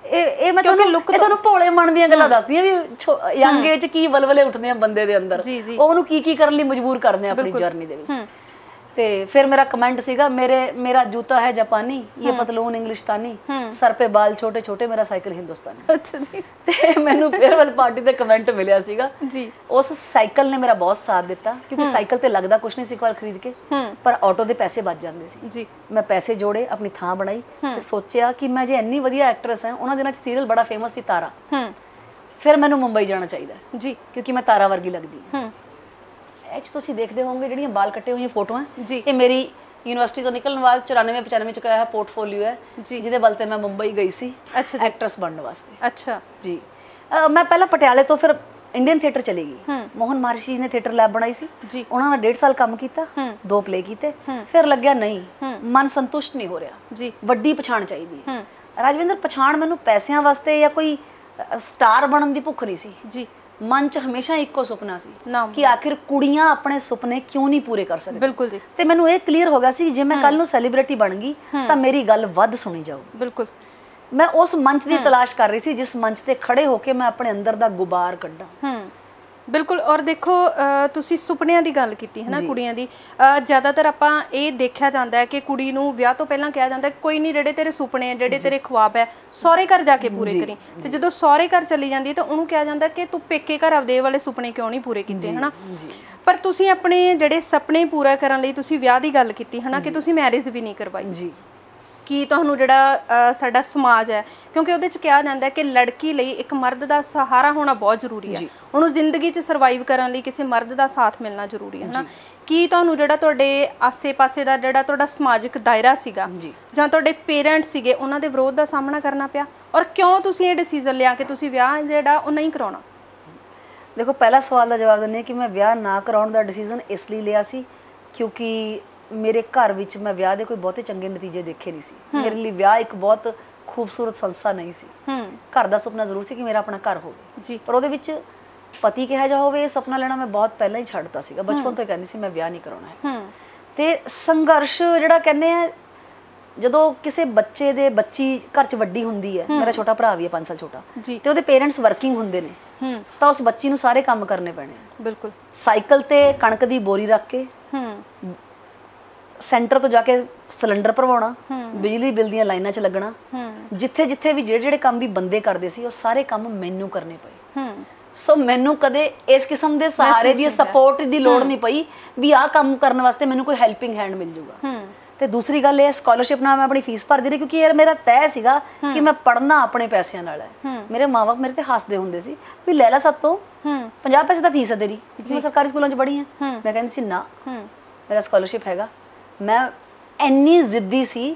ਇਹ ਮੈਂ ਤੁਹਾਨੂੰ ਭੋਲੇ ਮਨ ਦੀਆਂ ਗੱਲਾਂ ਦੱਸਦੀ ਹਾਂ ਵੀ ਯੰਗ ਏਜ 'ਚ ਕੀ ਵਲਵਲੇ ਉੱਠਦੇ ਆ ਬੰਦੇ ਦੇ ਅੰਦਰ, ਉਹਨੂੰ ਕੀ ਕੀ ਕਰਨ ਲਈ ਮਜਬੂਰ ਕਰਦੇ ਆ ਆਪਣੀ ਜਰਨੀ ਦੇ ਵਿੱਚ। ਤੇ ਫਿਰ ਮੇਰਾ ਕਮੈਂਟ ਸੀਗਾ, ਮੇਰਾ ਜੂਤਾ ਹੈ ਜਾਪਾਨੀ, ਇਹ ਪਤਲੂਨ ਇੰਗਲਿਸ਼ਤਾਨੀ, ਸਰ पे बाल छोटे छोटे, मेरा साइकिल हिंदुस्तानी। अच्छा जी। ਤੇ ਮੈਨੂੰ ਫੇਅਰਵੈਲ ਪਾਰਟੀ ਤੇ ਕਮੈਂਟ ਮਿਲਿਆ ਸੀਗਾ ਜੀ। ਉਸ ਸਾਈਕਲ ਨੇ ਮੇਰਾ ਬਹੁਤ ਸਾਥ ਦਿੱਤਾ, ਕਿਉਂਕਿ ਸਾਈਕਲ ਤੇ ਲੱਗਦਾ ਕੁਝ ਨਹੀਂ ਸੀ ਇੱਕ ਵਾਰ ਖਰੀਦ ਕੇ, ਪਰ ਆਟੋ ਦੇ ਪੈਸੇ ਬਚ ਜਾਂਦੇ ਸੀ ਜੀ। ਮੈਂ ਪੈਸੇ ਜੋੜੇ, ਆਪਣੀ ਥਾਂ ਬਣਾਈ ਤੇ ਸੋਚਿਆ ਕਿ ਮੈਂ ਜੇ ਇੰਨੀ ਵਧੀਆ ਐਕਟਰੈਸ ਹਾਂ, ਉਹਨਾਂ ਦਿਨਾਂ 'ਚ ਸੀਰੀਅਲ ਬੜਾ ਫੇਮਸ ਸੀ ਤਾਰਾ, ਫਿਰ ਮੈਨੂੰ ਮੁੰਬਈ ਜਾਣਾ ਚਾਹੀਦਾ ਜੀ, ਕਿਉਂਕਿ ਮੈਂ ਤਾਰਾ ਵਰਗੀ ਲੱਗਦੀ ਹਾਂ। ਇਹ 'ਚ ਤੁਸੀਂ ਦੇਖਦੇ ਹੋਵੋਗੇ ਜਿਹੜੀਆਂ ਬਾਲ ਕੱਟੇ ਹੋਈਆਂ ਫੋਟੋਆਂ, ਇਹ ਮੇਰੀ ਯੂਨੀਵਰਸਿਟੀ ਤੋਂ ਨਿਕਲਣ ਬਾਅਦ 94-95 ਚ ਹੋਇਆ ਪੋਰਟਫੋਲੀਓ ਹੈ ਜਿਹਦੇ ਬਲ ਤੇ ਮੈਂ ਮੁੰਬਈ ਗਈ ਸੀ ਐਕਟਰੈਸ ਬਣਨ ਵਾਸਤੇ। ਅੱਛਾ ਜੀ। ਮੈਂ ਪਹਿਲਾਂ ਪਟਿਆਲੇ ਤੋਂ ਫਿਰ ਇੰਡੀਅਨ ਥੀਏਟਰ ਚਲੀ ਗਈ। ਮੋਹਨ ਮਹਾਰਿਸ਼ੀ ਨੇ ਥੀਏਟਰ ਲੈਬ ਬਣਾਈ ਸੀ, ਉਹਨਾਂ ਨਾਲ 1.5 ਸਾਲ ਕੰਮ ਕੀਤਾ, 2 ਪਲੇ ਕੀਤੇ। ਫਿਰ ਲੱਗਿਆ ਨਹੀਂ, ਮਨ ਸੰਤੁਸ਼ਟ ਨਹੀਂ ਹੋ ਰਿਹਾ, ਵੱਡੀ ਪਛਾਣ ਚਾਹੀਦੀ ਹੈ। ਰਾਜਵਿੰਦਰ, ਪਛਾਣ ਮੈਨੂੰ ਪੈਸਿਆਂ ਵਾਸਤੇ ਜਾਂ ਕੋਈ ਸਟਾਰ ਬਣਨ ਦੀ ਭੁੱਖ ਨਹੀਂ ਸੀ ਜੀ। ਮਨ 'ਚ ਹਮੇਸ਼ਾ ਇੱਕੋ ਸੁਪਨਾ ਸੀ ਕਿ ਆਖਿਰ ਕੁੜੀਆਂ ਆਪਣੇ ਸੁਪਨੇ ਕਿਉਂ ਨਹੀਂ ਪੂਰੇ ਕਰ ਸਕਦੀਆਂ। ਬਿਲਕੁਲ ਜੀ। ਤੇ ਮੈਨੂੰ ਇਹ ਕਲੀਅਰ ਹੋ ਗਿਆ ਸੀ ਜੇ ਮੈਂ ਕੱਲ ਨੂੰ ਸੈਲੀਬ੍ਰਿਟੀ ਬਣ ਗਈ ਤਾਂ ਮੇਰੀ ਗੱਲ ਵੱਧ ਸੁਣੀ ਜਾਊ। ਬਿਲਕੁਲ। ਮੈਂ ਉਸ ਮੰਚ ਦੀ ਤਲਾਸ਼ ਕਰ ਰਹੀ ਸੀ ਜਿਸ ਮੰਚ ਤੇ ਖੜੇ ਹੋ ਕੇ ਮੈਂ ਆਪਣੇ ਅੰਦਰ ਦਾ ਗੁਬਾਰ ਕੱਢਾਂ। ਬਿਲਕੁਲ। ਔਰ ਦੇਖੋ ਤੁਸੀਂ ਸੁਪਨਿਆਂ ਦੀ ਗੱਲ ਕੀਤੀ ਹੈ ਨਾ ਕੁੜੀਆਂ ਦੀ, ਜ਼ਿਆਦਾਤਰ ਆਪਾਂ ਇਹ ਦੇਖਿਆ ਜਾਂਦਾ ਹੈ ਕਿ ਕੁੜੀ ਨੂੰ ਵਿਆਹ ਤੋਂ ਪਹਿਲਾਂ ਕਿਹਾ ਜਾਂਦਾ ਕੋਈ ਨਹੀਂ, ਜਿਹੜੇ ਤੇਰੇ ਸੁਪਨੇ ਆ, ਜਿਹੜੇ ਤੇਰੇ ਖੁਆਬ ਹੈ, ਸਹੁਰੇ ਘਰ ਜਾ ਕੇ ਪੂਰੇ ਕਰੀ। ਤੇ ਜਦੋਂ ਸਹੁਰੇ ਘਰ ਚਲੀ ਜਾਂਦੀ ਹੈ ਤਾਂ ਉਹਨੂੰ ਕਿਹਾ ਜਾਂਦਾ ਕਿ ਤੂੰ ਪੇਕੇ ਘਰ ਆਪਦੇ ਵਾਲੇ ਸੁਪਨੇ ਕਿਉਂ ਨਹੀਂ ਪੂਰੇ ਕੀਤੇ, ਹੈ ਨਾ। ਪਰ ਤੁਸੀਂ ਆਪਣੇ ਜਿਹੜੇ ਸੁਪਨੇ ਪੂਰਾ ਕਰਨ ਲਈ ਤੁਸੀਂ ਵਿਆਹ ਦੀ ਗੱਲ ਕੀਤੀ ਹੈ ਨਾ, ਕਿ ਤੁਸੀਂ ਮੈਰਿਜ ਵੀ ਨਹੀਂ ਕਰਵਾਈ ਜੀ। ਕੀ ਤੁਹਾਨੂੰ ਜਿਹੜਾ ਸਾਡਾ ਸਮਾਜ ਹੈ, ਕਿਉਂਕਿ ਉਹਦੇ 'ਚ ਕਿਹਾ ਜਾਂਦਾ ਕਿ ਲੜਕੀ ਲਈ ਇੱਕ ਮਰਦ ਦਾ ਸਹਾਰਾ ਹੋਣਾ ਬਹੁਤ ਜ਼ਰੂਰੀ ਹੈ, ਉਹਨੂੰ ਜ਼ਿੰਦਗੀ 'ਚ ਸਰਵਾਈਵ ਕਰਨ ਲਈ ਕਿਸੇ ਮਰਦ ਦਾ ਸਾਥ ਮਿਲਣਾ ਜ਼ਰੂਰੀ ਹੈ ਨਾ। ਕੀ ਤੁਹਾਨੂੰ ਜਿਹੜਾ ਤੁਹਾਡੇ ਆਸੇ-ਪਾਸੇ ਦਾ ਜਿਹੜਾ ਤੁਹਾਡਾ ਸਮਾਜਿਕ ਦਾਇਰਾ ਸੀਗਾ ਜਾਂ ਤੁਹਾਡੇ ਪੇਰੈਂਟਸ ਸੀਗੇ, ਉਹਨਾਂ ਦੇ ਵਿਰੋਧ ਦਾ ਸਾਹਮਣਾ ਕਰਨਾ ਪਿਆ? ਔਰ ਕਿਉਂ ਤੁਸੀਂ ਇਹ ਡਿਸੀਜਨ ਲਿਆ ਕਿ ਤੁਸੀਂ ਵਿਆਹ ਜਿਹੜਾ ਉਹ ਨਹੀਂ ਕਰਾਉਣਾ? ਦੇਖੋ, ਪਹਿਲਾ ਸਵਾਲ ਦਾ ਜਵਾਬ ਦਿੰਦੇ ਹਾਂ ਕਿ ਮੈਂ ਵਿਆਹ ਨਾ ਕਰਾਉਣ ਦਾ ਡਿਸੀਜਨ ਇਸ ਲਈ ਲਿਆ ਸੀ ਕਿਉਂਕਿ ਮੇਰੇ ਘਰ ਵਿੱਚ ਮੈਂ ਵਿਆਹ ਦੇ ਕੋਈ ਬਹੁਤੇ ਚੰਗੇ ਨਤੀਜੇ ਦੇਖੇ ਨਹੀਂ ਸੀ। ਮੇਰੇ ਲਈ ਵਿਆਹ ਇੱਕ ਬਹੁਤ ਖੂਬਸੂਰਤ ਸੰਸਥਾ ਨਹੀਂ ਸੀ। ਘਰ ਦਾ ਸੁਪਨਾ ਜ਼ਰੂਰ ਸੀ ਕਿ ਮੇਰਾ ਆਪਣਾ ਘਰ ਹੋਵੇ ਜੀ, ਪਰ ਉਹਦੇ ਵਿੱਚ ਪਤੀ ਕਿਹਾ ਜਾ ਹੋਵੇ, ਇਹ ਸੁਪਨਾ ਲੈਣਾ ਮੈਂ ਬਹੁਤ ਪਹਿਲਾਂ ਹੀ ਛੱਡਤਾ ਸੀਗਾ। ਬਚਪਨ ਤੋਂ ਹੀ ਕਹਿੰਦੀ ਸੀ ਮੈਂ ਵਿਆਹ ਨਹੀਂ ਕਰਾਉਣਾ ਹੈ। ਤੇ ਸੰਘਰਸ਼ ਜਿਹੜਾ ਕਹਿੰਦੇ ਆ, ਜਦੋਂ ਕਿਸੇ ਬੱਚੇ ਦੇ ਬੱਚੀ ਘਰ 'ਚ ਵੱਡੀ ਹੁੰਦੀ ਹੈ, ਮੇਰਾ ਛੋਟਾ ਭਰਾ ਵੀ ਹੈ 5 ਸਾਲ ਛੋਟਾ, ਤੇ ਉਹਦੇ ਪੇਰੈਂਟਸ ਵਰਕਿੰਗ ਹੁੰਦੇ ਨੇ, ਤਾਂ ਉਸ ਬੱਚੀ ਨੂੰ ਸਾਰੇ ਕੰਮ ਕਰਨੇ ਪੈਣੇ ਆ। ਬਿਲਕੁਲ। ਸਾਈਕਲ ਤੇ ਕਣਕ ਦੀ ਬੋਰੀ ਰੱਖ ਕੇ, ਸੈਂਟਰ ਤੋਂ ਜਾ ਕੇ ਸਿਲੰਡਰ ਭਰਵਾਉਣਾ, ਬਿਜਲੀ ਬਿੱਲ ਦੀਆਂ ਲਾਈਨਾਂ 'ਚ ਲੱਗਣਾ, ਜਿੱਥੇ ਜਿੱਥੇ ਵੀ ਜਿਹੜੇ ਕੰਮ ਵੀ ਬੰਦੇ ਕਰਦੇ ਸੀ ਉਹ ਸਾਰੇ ਕੰਮ ਮੈਨੂੰ ਕਰਨੇ ਪਏ। ਸੋ ਮੈਨੂੰ ਕਦੇ ਇਸ ਕਿਸਮ ਦੇ ਸਹਾਰੇ ਦੀ ਸਪੋਰਟ ਦੀ ਲੋੜ ਨਹੀਂ ਪਈ ਵੀ ਆਹ ਕੰਮ ਕਰਨ ਵਾਸਤੇ ਮੈਨੂੰ ਕੋਈ ਹੈਲਪਿੰਗ ਹੈਂਡ ਮਿਲ ਜੂਗਾ। ਤੇ ਦੂਸਰੀ ਗੱਲ ਇਹ, ਸਕਾਲਰਸ਼ਿਪ ਨਾਲ ਮੈਂ ਆਪਣੀ ਫੀਸ ਭਰਦੀ ਰਹੀ ਕਿਉਂਕਿ ਯਾਰ ਮੇਰਾ ਤੈਅ ਸੀਗਾ ਕਿ ਮੈਂ ਪੜ੍ਹਨਾ ਆਪਣੇ ਪੈਸਿਆਂ ਨਾਲ ਹੈ। ਮੇਰੇ ਮਾਂ-ਬਾਪ ਮੇਰੇ ਤੇ ਹੱਸਦੇ ਹੁੰਦੇ ਸੀ ਵੀ ਲੈ ਲਾ ਸਭ ਤੋਂ 50 ਪੈਸੇ ਦਾ ਫੀਸ ਹੈ ਤੇਰੀ, ਮੈਂ ਸਰਕਾਰੀ ਸਕੂਲਾਂ 'ਚ ਪੜ੍ਹੀ ਹਾਂ। ਮੈਂ ਕਹਿੰਦੀ ਸੀ ਨਾ, ਮੇਰਾ ਸਕਾਲਰਸ਼ਿਪ ਹੈਗਾ। ਮੈਂ ਇੰਨੀ ਜ਼ਿੱਦੀ ਸੀ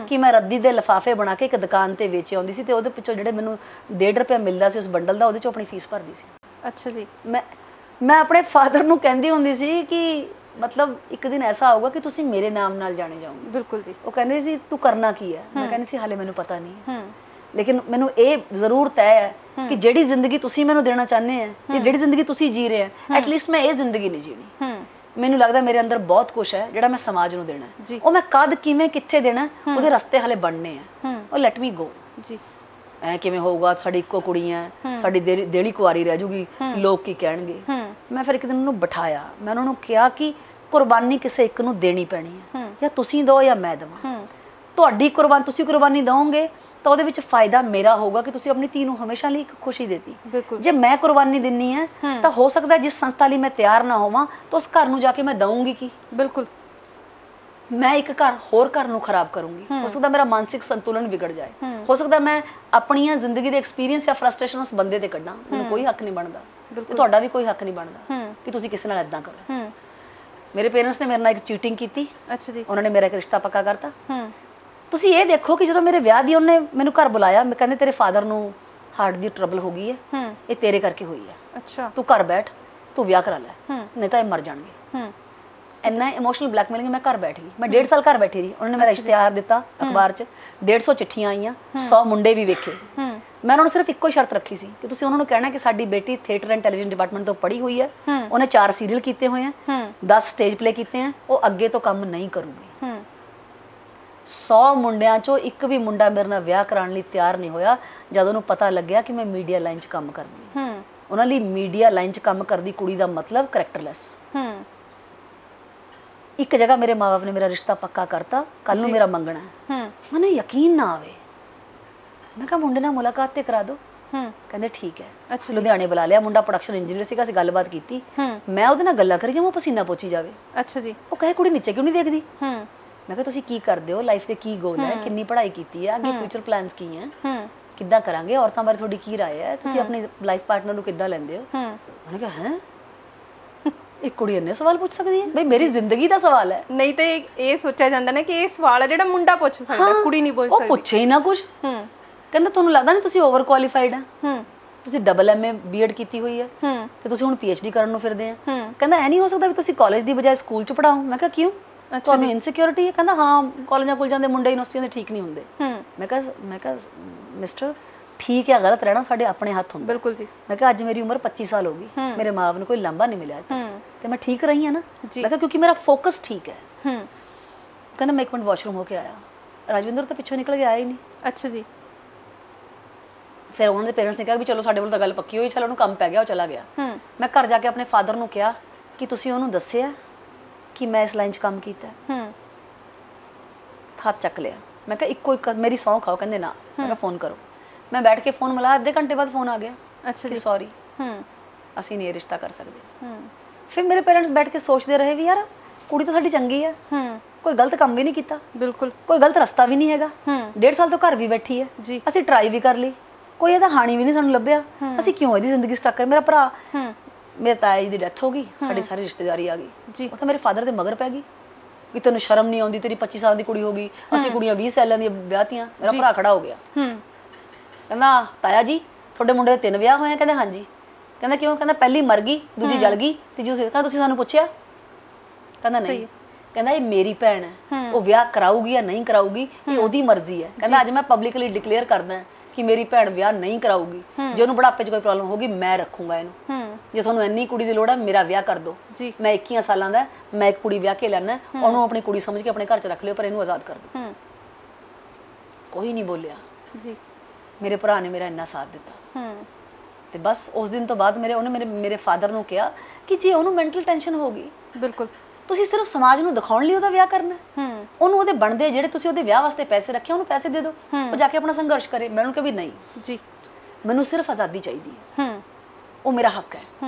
ਕਿ ਮੈਂ ਰੱਦੀ ਦੇ ਲਿਫਾਫੇ ਬਣਾ ਕੇ ਇੱਕ ਦੁਕਾਨ ਤੇ ਵੇਚ ਆਉਂਦੀ ਸੀ ਤੇ ਉਹਦੇ ਪਿੱਛੋਂ ਜਿਹੜੇ ਮੈਨੂੰ 1.5 ਰੁਪਏ ਮਿਲਦਾ ਸੀ ਉਸ ਬੰਡਲ ਦਾ, ਉਹਦੇ 'ਚੋਂ ਆਪਣੀ ਫੀਸ ਭਰਦੀ ਸੀ। ਅੱਛਾ ਜੀ। ਮੈਂ ਆਪਣੇ ਫਾਦਰ ਨੂੰ ਕਹਿੰਦੀ ਹੁੰਦੀ ਸੀ ਕਿ ਮਤਲਬ ਇੱਕ ਦਿਨ ਐਸਾ ਆਊਗਾ ਕਿ ਤੁਸੀਂ ਮੇਰੇ ਨਾਮ ਨਾਲ ਜਾਣੇ ਜਾਓਗੇ। ਬਿਲਕੁਲ ਜੀ। ਉਹ ਕਹਿੰਦੇ ਸੀ ਤੂੰ ਕਰਨਾ ਕੀ ਹੈ? ਮੈਂ ਕਹਿੰਦੀ ਸੀ ਹਾਲੇ ਮੈਨੂੰ ਪਤਾ ਨਹੀਂ, ਲੇਕਿਨ ਮੈਨੂੰ ਇਹ ਜ਼ਰੂਰ ਤੈਅ ਹੈ ਕਿ ਜਿਹੜੀ ਜ਼ਿੰਦਗੀ ਤੁਸੀਂ ਮੈਨੂੰ ਦੇਣਾ ਚਾਹੁੰਦੇ ਆ, ਜਿਹੜੀ ਜ਼ਿੰਦਗੀ ਤੁਸੀਂ ਜੀ ਰਹੇ ਆ, ਐਟਲੀਸਟ ਮੈਂ ਇਹ ਜ਼ਿੰਦਗੀ ਨਹੀਂ ਜੀਣੀ। ਮੈਨੂੰ ਲੱਗਦਾ ਮੇਰੇ ਅੰਦਰ ਬਹੁਤ ਕੁਝ ਹੈ ਜਿਹੜਾ ਮੈਂ ਸਮਾਜ ਨੂੰ ਦੇਣਾ, ਉਹ ਮੈਂ ਕਦ ਕਿਵੇਂ ਕਿੱਥੇ ਦੇਣਾ, ਉਹਦੇ ਰਸਤੇ ਹਲੇ ਬਣਨੇ ਆ। ਉਹ ਲੈਟ ਮੀ ਗੋ ਜੀ। ਐ ਕਿਵੇਂ ਹੋਊਗਾ, ਸਾਡੀ ਇੱਕੋ ਕੁੜੀ ਹੈ, ਸਾਡੀ ਦੇਲੀ ਕੁਆਰੀ ਰਹਿ ਜੂਗੀ, ਲੋਕ ਕੀ ਕਹਿਣਗੇ। ਮੈਂ ਫਿਰ ਇੱਕ ਦਿਨ ਉਹਨੂੰ ਬਿਠਾਇਆ, ਮੈਂ ਉਹਨਾਂ ਨੂੰ ਕਿਹਾ ਕਿ ਕੁਰਬਾਨੀ ਕਿਸੇ ਇੱਕ ਨੂੰ ਦੇਣੀ ਪੈਣੀ ਹੈ, ਜਾਂ ਤੁਸੀਂ ਦਿਓ ਜਾਂ ਮੈਂ ਦੇਵਾਂ। ਤੁਹਾਡੀ ਕੁਰਬਾਨੀ, ਤੁਸੀਂ ਕੁਰਬਾਨੀ ਦਿਓਗੇ ਤਾਂ ਉਹਦੇ ਵਿੱਚ ਫਾਇਦਾ ਮੇਰਾ ਹੋਊਗਾ ਕਿ ਤੁਸੀਂ ਆਪਣੀ ਧੀ ਨੂੰ ਹਮੇਸ਼ਾ ਲਈ ਇੱਕ ਖੁਸ਼ੀ ਦੇਤੀ। ਜੇ ਮੈਂ ਕੁਰਬਾਨੀ ਦਿੰਨੀ ਹੈ ਤਾਂ ਹੋ ਸਕਦਾ ਜਿਸ ਸੰਸਥਾ ਲਈ ਮੈਂ ਤਿਆਰ ਨਾ ਹੋਵਾਂ ਤਾਂ ਉਸ ਘਰ ਨੂੰ ਜਾ ਕੇ ਮੈਂ ਦਊਂਗੀ ਕੀ? ਬਿਲਕੁਲ। ਮੈਂ ਇੱਕ ਹੋਰ ਘਰ ਨੂੰ ਖਰਾਬ ਕਰੂੰਗੀ। ਹੋ ਸਕਦਾ ਮੇਰਾ ਮਾਨਸਿਕ ਸੰਤੁਲਨ ਵਿਗੜ ਜਾਏ, ਹੋ ਸਕਦਾ ਮੈਂ ਆਪਣੀਆਂ ਜ਼ਿੰਦਗੀ ਦੇ ਐਕਸਪੀਰੀਅੰਸ ਜਾਂ ਫਰਸਟ੍ਰੇਸ਼ਨ ਉਸ ਬੰਦੇ ਤੇ ਕੱਢਾਂ। ਮੈਨੂੰ ਕੋਈ ਹੱਕ ਨਹੀਂ ਬਣਦਾ ਤੇ ਤੁਹਾਡਾ ਵੀ ਕੋਈ ਹੱਕ ਨਹੀਂ ਬਣਦਾ ਕਿ ਤੁਸੀਂ ਕਿਸੇ ਨਾਲ ਏਦਾਂ ਕਰੋ। ਮੇਰੇ ਪੇਰੈਂਟਸ ਨੇ ਮੇਰੇ ਨਾਲ ਇੱਕ ਚੀਟਿੰਗ ਕੀਤੀ। ਅੱਛਾ ਜੀ। ਉਹਨਾਂ ਨੇ ਮੇਰਾ ਇੱਕ ਰਿਸ਼ਤਾ ਪੱਕਾ ਕਰਤਾ। ਤੁਸੀਂ ਇਹ ਦੇਖੋ ਕਿ ਜਦੋਂ ਮੇਰੇ ਵਿਆਹ ਦੀ ਉਹਨੇ ਮੈਨੂੰ ਘਰ ਬੁਲਾਇਆ, ਮੈਂ ਕਹਿੰਦੇ ਤੇਰੇ ਫਾਦਰ ਨੂੰ ਹਾਰਟ ਦੀ ਟਰਬਲ ਹੋ ਗਈ ਹੈ, ਇਹ ਤੇਰੇ ਕਰਕੇ ਹੋਈ ਹੈ। ਅੱਛਾ। ਤੂੰ ਘਰ ਬੈਠ, ਤੂੰ ਵਿਆਹ ਕਰਾ ਲੈ, ਨਹੀਂ ਤਾਂ ਇਹ ਮਰ ਜਾਣਗੇ। ਇੰਨਾ ਇਮੋਸ਼ਨਲ ਬਲੈਕਮੇਲਿੰਗ। ਮੈਂ ਘਰ ਬੈਠ ਗਈ, ਮੈਂ 1.5 ਸਾਲ ਘਰ ਬੈਠੀ ਰਹੀ। ਉਹਨਾਂ ਨੇ ਮੇਰਾ ਇਸ਼ਤਿਹਾਰ ਦਿੱਤਾ ਅਖਬਾਰ 'ਚ, 150 ਚਿੱਠੀਆਂ ਆਈਆਂ, 100 ਮੁੰਡੇ ਵੀ ਵੇਖੇ। ਮੈਂ ਉਹਨਾਂ ਨੂੰ ਸਿਰਫ ਇੱਕੋ ਸ਼ਰਤ ਰੱਖੀ ਸੀ ਕਿ ਤੁਸੀਂ ਉਹਨਾਂ ਨੂੰ ਕਹਿਣਾ ਕਿ ਸਾਡੀ ਬੇਟੀ ਥੀਏਟਰ ਐਂਡ ਟੈਲੀਵਿਜ਼ਨ ਡਿਪਾਰਟਮੈਂਟ ਤੋਂ ਪੜ੍ਹੀ ਹੋਈ ਹੈ, ਉਹਨੇ 4 ਸੀਰੀਅਲ ਕੀਤੇ ਹੋਏ ਆ, 10 ਸਟੇਜ ਪਲੇ ਕੀਤੇ ਆ, ਉਹ ਅੱਗੇ ਤੋਂ ਕੰਮ ਨਹੀਂ ਕਰੂਗੀ। 100 ਮੁੰਡਿਆਂ 'ਚੋਂ ਇੱਕ ਵੀ ਮੁੰਡਾ ਮੇਰੇ ਨਾਲ ਵਿਆਹ ਕਰਾਉਣ ਲਈ ਤਿਆਰ ਨਹੀਂ ਹੋਇਆ ਜਦ ਉਹਨੂੰ ਪਤਾ ਲੱਗਿਆ ਕਿ ਮੈਂ ਮੀਡੀਆ ਲਾਈਨ 'ਚ ਕੰਮ ਕਰਦੀ ਹਾਂ। ਉਹਨਾਂ ਲਈ ਮੀਡੀਆ ਲਾਈਨ 'ਚ ਕੰਮ ਕਰਦੀ ਕੁੜੀ ਦਾ ਮਤਲਬ ਕਰੈਕਟਰਲੈਸ। ਇੱਕ ਜਗ੍ਹਾ ਮੇਰੇ ਮਾਂ-ਬਾਪ ਨੇ ਮੇਰਾ ਰਿਸ਼ਤਾ ਪੱਕਾ ਕਰਤਾ, ਕੱਲ ਨੂੰ ਮੇਰਾ ਮੰਗਣਾ ਹੈ। ਮੈਨੂੰ ਯਕੀਨ ਨਾ ਆਵੇ। ਮੈਂ ਕਿਹਾ ਮੁੰਡੇ ਨਾਲ ਮੁਲਾਕਾਤ ਤੇ ਕਰਾ ਦਿਓ। ਕਹਿੰਦੇ ਠੀਕ ਹੈ। ਲੁਧਿਆਣੇ ਬੁਲਾ ਲਿਆ, ਮੁੰਡਾ ਪ੍ਰੋਡਕਸ਼ਨ ਇੰਜੀਨੀਅਰ ਸੀਗਾ, ਅਸੀਂ ਗੱਲਬਾਤ ਕੀਤੀ। ਮੈਂ ਉਹਦੇ ਨਾਲ ਗੱਲਾਂ ਕਰੀ ਜਾਵਾਂ, ਪਸੀਨਾ ਪੋਚੀ ਜਾਵੇ। ਅੱਛਾ ਜੀ। ਉਹ ਕਹੇ ਕੁੜੀ ਨੀਚੇ ਕਿਉਂ ਨਹੀਂ ਦੇਖਦੀ? ਮੈਂ ਕਿਹਾ ਤੁਸੀਂ ਕੀ ਕਰਦੇ ਹੋ, ਲਾਈਫ ਦੇ ਕੀ ਗੋਲ ਹੈ, ਕਿੰਨੀ ਪੜ੍ਹਾਈ ਕੀਤੀ ਹੈ, ਅੱਗੇ ਫਿਊਚਰ ਪਲਾਨਸ ਕੀ ਹੈ, ਕਿੱਦਾਂ ਕਰਾਂਗੇ, ਔਰਤਾਂ ਬਾਰੇ ਤੁਹਾਡੀ ਕੀ ਰਾਏ ਹੈ, ਤੁਸੀਂ ਆਪਣੀ ਲਾਈਫ ਪਾਰਟਨਰ ਨੂੰ ਕਿੱਦਾਂ ਲੈਂਦੇ ਹੋ? ਉਹਨੇ ਕਿਹਾ ਹੈ ਇੱਕ ਕੁੜੀ ਇੰਨੇ ਸਵਾਲ ਪੁੱਛ ਸਕਦੀ ਹੈ? ਬਈ ਮੇਰੀ ਜ਼ਿੰਦਗੀ ਦਾ ਸਵਾਲ ਹੈ। ਨਹੀਂ ਤੇ ਇਹ ਸੋਚਿਆ ਜਾਂਦਾ ਨਾ ਕਿ ਇਹ ਸਵਾਲ ਹੈ ਜਿਹੜਾ ਮੁੰਡਾ ਪੁੱਛ ਸਕਦਾ, ਕੁੜੀ ਨਹੀਂ ਪੁੱਛ ਸਕਦੀ। ਉਹ ਪੁੱਛੇ ਹੀ ਨਾ ਕੁਝ। ਕਹਿੰਦਾ ਤੁਹਾਨੂੰ ਲੱਗਦਾ ਨਹੀਂ ਤੁਸੀਂ ਓਵਰ ਕੁਆਲੀਫਾਈਡ ਆ, ਤੁਸੀਂ ਡਬਲ MA B.Ed ਕੀਤੀ ਹੋਈ ਹੈ ਤੇ ਤੁਸੀਂ ਹੁਣ PhD ਕਰਨ ਨੂੰ ਫਿਰਦੇ ਆ। ਕਹਿੰਦਾ ਐ ਨਹੀਂ ਹੋ ਸਕਦਾ ਵੀ ਤੁਸੀਂ ਕਾਲਜ ਦੀ ਬਜਾਏ ਸਕੂਲ 'ਚ ਪੜਾਓ। ਮੈਂ ਕਿਹਾ ਕਿਉਂ, ਤੁਹਾਨੂੰ ਇਨਸਿਕਿਉਰਿਟੀ ਹੈ? ਕਹਿੰਦਾ ਹਾਂ, ਕਾਲਜਾਂ ਕੋਲ ਜਾਂਦੇ ਮੁੰਡੇ ਯੂਨੀਵਰਸਿਟੀਆਂ ਦੇ ਠੀਕ ਨਹੀਂ ਹੁੰਦੇ। ਮੈਂ ਕਿਹਾ ਮਿਸਟਰ, ਠੀਕ ਹੈ ਗਲਤ ਰਹਿਣਾ ਸਾਡੇ ਆਪਣੇ ਹੱਥ ਹੁੰਦਾ। ਬਿਲਕੁਲ ਜੀ। ਮੈਂ ਕਿਹਾ ਅੱਜ ਮੇਰੀ ਉਮਰ 25 ਸਾਲ ਹੋ ਗਈ, ਮੇਰੇ ਮਾਂ ਬਾਪ ਨੂੰ ਕੋਈ ਲਾਂਭਾ ਨਹੀਂ ਮਿਲਿਆ ਤੇ ਮੈਂ ਠੀਕ ਰਹੀ ਹਾਂ ਨਾ। ਮੈਂ ਕਿਹਾ ਕਿਉਂਕਿ ਮੇਰਾ ਫੋਕਸ ਠੀਕ ਹੈ। ਕਹਿੰਦਾ ਮੈਂ 1 ਮਿੰਟ ਵਾਸ਼ਰੂਮ ਹੋ ਕੇ ਆਇਆ। ਰਾਜਵਿੰਦਰ ਤਾਂ ਪਿੱਛੋਂ ਨਿਕਲ ਕੇ ਆਇਆ ਹੀ ਨਹੀਂ। ਅੱਛਾ ਜੀ। ਫਿਰ ਉਹਨਾਂ ਦੇ ਪੇਰੈਂਟਸ ਨੇ ਕਿਹਾ ਵੀ ਚਲੋ ਸਾਡੇ ਵੱਲ ਤਾਂ ਗੱਲ ਪੱਕੀ ਹੋਈ, ਚਲ ਉਹਨੂੰ ਕੰਮ ਪੈ ਗਿਆ, ਉਹ ਚਲਾ ਗਿਆ। ਮੈਂ ਘਰ ਜਾ ਕੇ ਆਪਣੇ ਫਾਦਰ ਨੂੰ ਕਿਹਾ ਕਿ ਤੁਸੀਂ ਉਹਨੂੰ ਦੱਸਿਆ ਕਿ ਮੈਂ ਇਸ ਲਾਈਨ 'ਚ ਕੰਮ ਕੀਤਾ? ਹੱਥ ਚੱਕ ਲਿਆ। ਮੈਂ ਕਿਹਾ ਇੱਕੋ ਇੱਕ ਮੇਰੀ ਸਹੁੰ ਖਾਓ। ਕਹਿੰਦੇ ਨਾ। ਮੈਂ ਕਿਹਾ ਫ਼ੋਨ ਕਰੋ। ਮੈਂ ਬੈਠ ਕੇ ਫ਼ੋਨ ਮਿਲਾਇਆ, ਅੱਧੇ ਘੰਟੇ ਬਾਅਦ ਫ਼ੋਨ ਆ ਗਿਆ। ਅੱਛਾ ਜੀ, ਸੌਰੀ, ਅਸੀਂ ਨਹੀਂ ਇਹ ਰਿਸ਼ਤਾ ਕਰ ਸਕਦੇ। ਫਿਰ ਮੇਰੇ ਪੇਰੈਂਟਸ ਬੈਠ ਕੇ ਸੋਚਦੇ ਰਹੇ ਵੀ ਯਾਰ ਕੁੜੀ ਤਾਂ ਸਾਡੀ ਚੰਗੀ ਆ, ਕੋਈ ਗਲਤ ਕੰਮ ਵੀ ਨਹੀਂ ਕੀਤਾ, ਬਿਲਕੁਲ ਕੋਈ ਗਲਤ ਰਸਤਾ ਵੀ ਨਹੀਂ ਹੈਗਾ, 1.5 ਸਾਲ ਤੋਂ ਘਰ ਵੀ ਬੈਠੀ ਹੈ, ਅਸੀਂ ਟਰਾਈ ਵੀ ਕਰ ਲਈ, ਕੋਈ ਇਹਦਾ ਹਾਣੀ ਵੀ ਨਹੀਂ ਸਾਨੂੰ ਲੱਭਿਆ, ਅਸੀਂ ਕਿਉਂ ਇਹਦੀ ਜ਼ਿੰਦਗੀ ਸਟਕ ਕਰ। ਮੇਰਾ ਭਰਾ, ਮੇਰੇ ਤਾਇਆ ਜੀ ਦੀ ਡੈਥ ਹੋ ਗਈ, ਸਾਡੀ ਸਾਰੀ ਰਿਸ਼ਤੇਦਾਰੀ ਆ ਗਈ। ਉਹ ਤਾਂ ਮੇਰੇ ਫਾਦਰ ਦੇ ਮਗਰ ਪੈ ਗਈ ਕਿ ਤੈਨੂੰ ਸ਼ਰਮ ਨਹੀਂ ਆਉਂਦੀ, ਤੇਰੀ 25 ਸਾਲ ਦੀ ਕੁੜੀ ਹੋ ਗਈ, ਅਸੀਂ ਕੁੜੀਆਂ 20 ਸਾਲਾਂ ਦੀਆਂ ਵਿਆਹਤੀਆਂ। ਮੇਰਾ ਭਰਾ ਖੜਾ ਹੋ ਗਿਆ, ਕਹਿੰਦਾ ਤਾਇਆ ਜੀ ਤੁਹਾਡੇ ਮੁੰਡੇ ਦੇ 3 ਵਿਆਹ ਹੋਏ ਆ? ਕਹਿੰਦੇ ਹਾਂਜੀ। ਕਹਿੰਦਾ ਕਿਉਂ? ਕਹਿੰਦਾ ਪਹਿਲੀ ਮਰ ਗਈ, ਦੂਜੀ ਜਲ ਗਈ, ਤੀਜੀ ਕਹਿੰਦਾ ਤੁਸੀਂ ਸਾਨੂੰ ਪੁੱਛਿਆ? ਕਹਿੰਦਾ ਨਹੀਂ। ਕਹਿੰਦਾ ਇਹ ਮੇਰੀ ਭੈਣ ਹੈ, ਉਹ ਵਿਆਹ ਕਰਾਊਗੀ ਜਾਂ ਨਹੀਂ ਕਰਾਊਗੀ ਇਹ ਉਹਦੀ ਮਰਜ਼ੀ ਹੈ। ਕਹਿੰਦਾ ਅੱਜ ਮੈਂ ਪਬਲਿਕਲੀ ਡਿਕਲੇਅਰ ਕਰਦਾ ਕਿ ਮੇਰੀ ਭੈਣ ਵਿਆਹ ਨਹੀਂ ਕਰਾਊਗੀ, ਜੇ ਉਹਨੂੰ ਬੁਢਾਪੇ 'ਚ ਕੋਈ ਪ੍ਰੋਬਲਮ ਹੋਗੀ ਮੈਂ ਰੱਖੂੰਗਾ ਇਹਨੂੰ, ਜੇ ਤੁਹਾਨੂੰ ਇੰਨੀ ਕੁੜੀ ਦੀ ਲੋੜ ਹੈ ਮੇਰਾ ਵਿਆਹ ਕਰ ਦਿਓ। ਮੈਂ 21 ਸਾਲਾਂ ਦਾ, ਮੈਂ ਇੱਕ ਕੁੜੀ ਵਿਆਹ ਕੇ ਲੈਣਾ, ਉਹਨੂੰ ਆਪਣੀ ਕੁੜੀ ਸਮਝ ਕੇ ਆਪਣੇ ਘਰ 'ਚ ਰੱਖ ਲਿਓ, ਪਰ ਇਹਨੂੰ ਆਜ਼ਾਦ ਕਰ ਦਿਓ। ਕੋਈ ਨਹੀਂ ਬੋਲਿਆ। ਮੇਰੇ ਭਰਾ ਨੇ ਮੇਰਾ ਇੰਨਾ ਸਾਥ ਦਿੱਤਾ। ਤੇ ਬਸ ਉਸ ਦਿਨ ਤੋਂ ਬਾਅਦ ਉਹਨੇ ਮੇਰੇ ਫਾਦਰ ਨੂੰ ਕਿਹਾ ਕਿ ਜੇ ਉਹਨੂੰ ਮੈਂਟਲ ਟੈਨਸ਼ਨ ਹੋ ਗਈ, ਬਿਲਕੁਲ ਤੁਸੀਂ ਸਿਰਫ ਸਮਾਜ ਨੂੰ ਦਿਖਾਉਣ ਲਈ ਉਹਦਾ ਵਿਆਹ ਕਰਨਾ, ਉਹਨੂੰ ਉਹਦੇ ਬਣਦੇ ਜਿਹੜੇ ਤੁਸੀਂ ਉਹਦੇ ਵਿਆਹ ਵਾਸਤੇ ਪੈਸੇ ਰੱਖੇ ਉਹਨੂੰ ਪੈਸੇ ਦੇ ਦਿਓ, ਉਹ ਜਾ ਕੇ ਆਪਣਾ ਸੰਘਰਸ਼ ਕਰੇ। ਮੈਂ ਉਹਨੂੰ ਕਿਹਾ ਵੀ ਨਹੀਂ ਜੀ, ਮੈਨੂੰ ਸਿਰਫ ਆਜ਼ਾਦੀ ਚਾਹੀਦੀ ਹੈ, ਉਹ ਮੇਰਾ ਹੱਕ ਹੈ,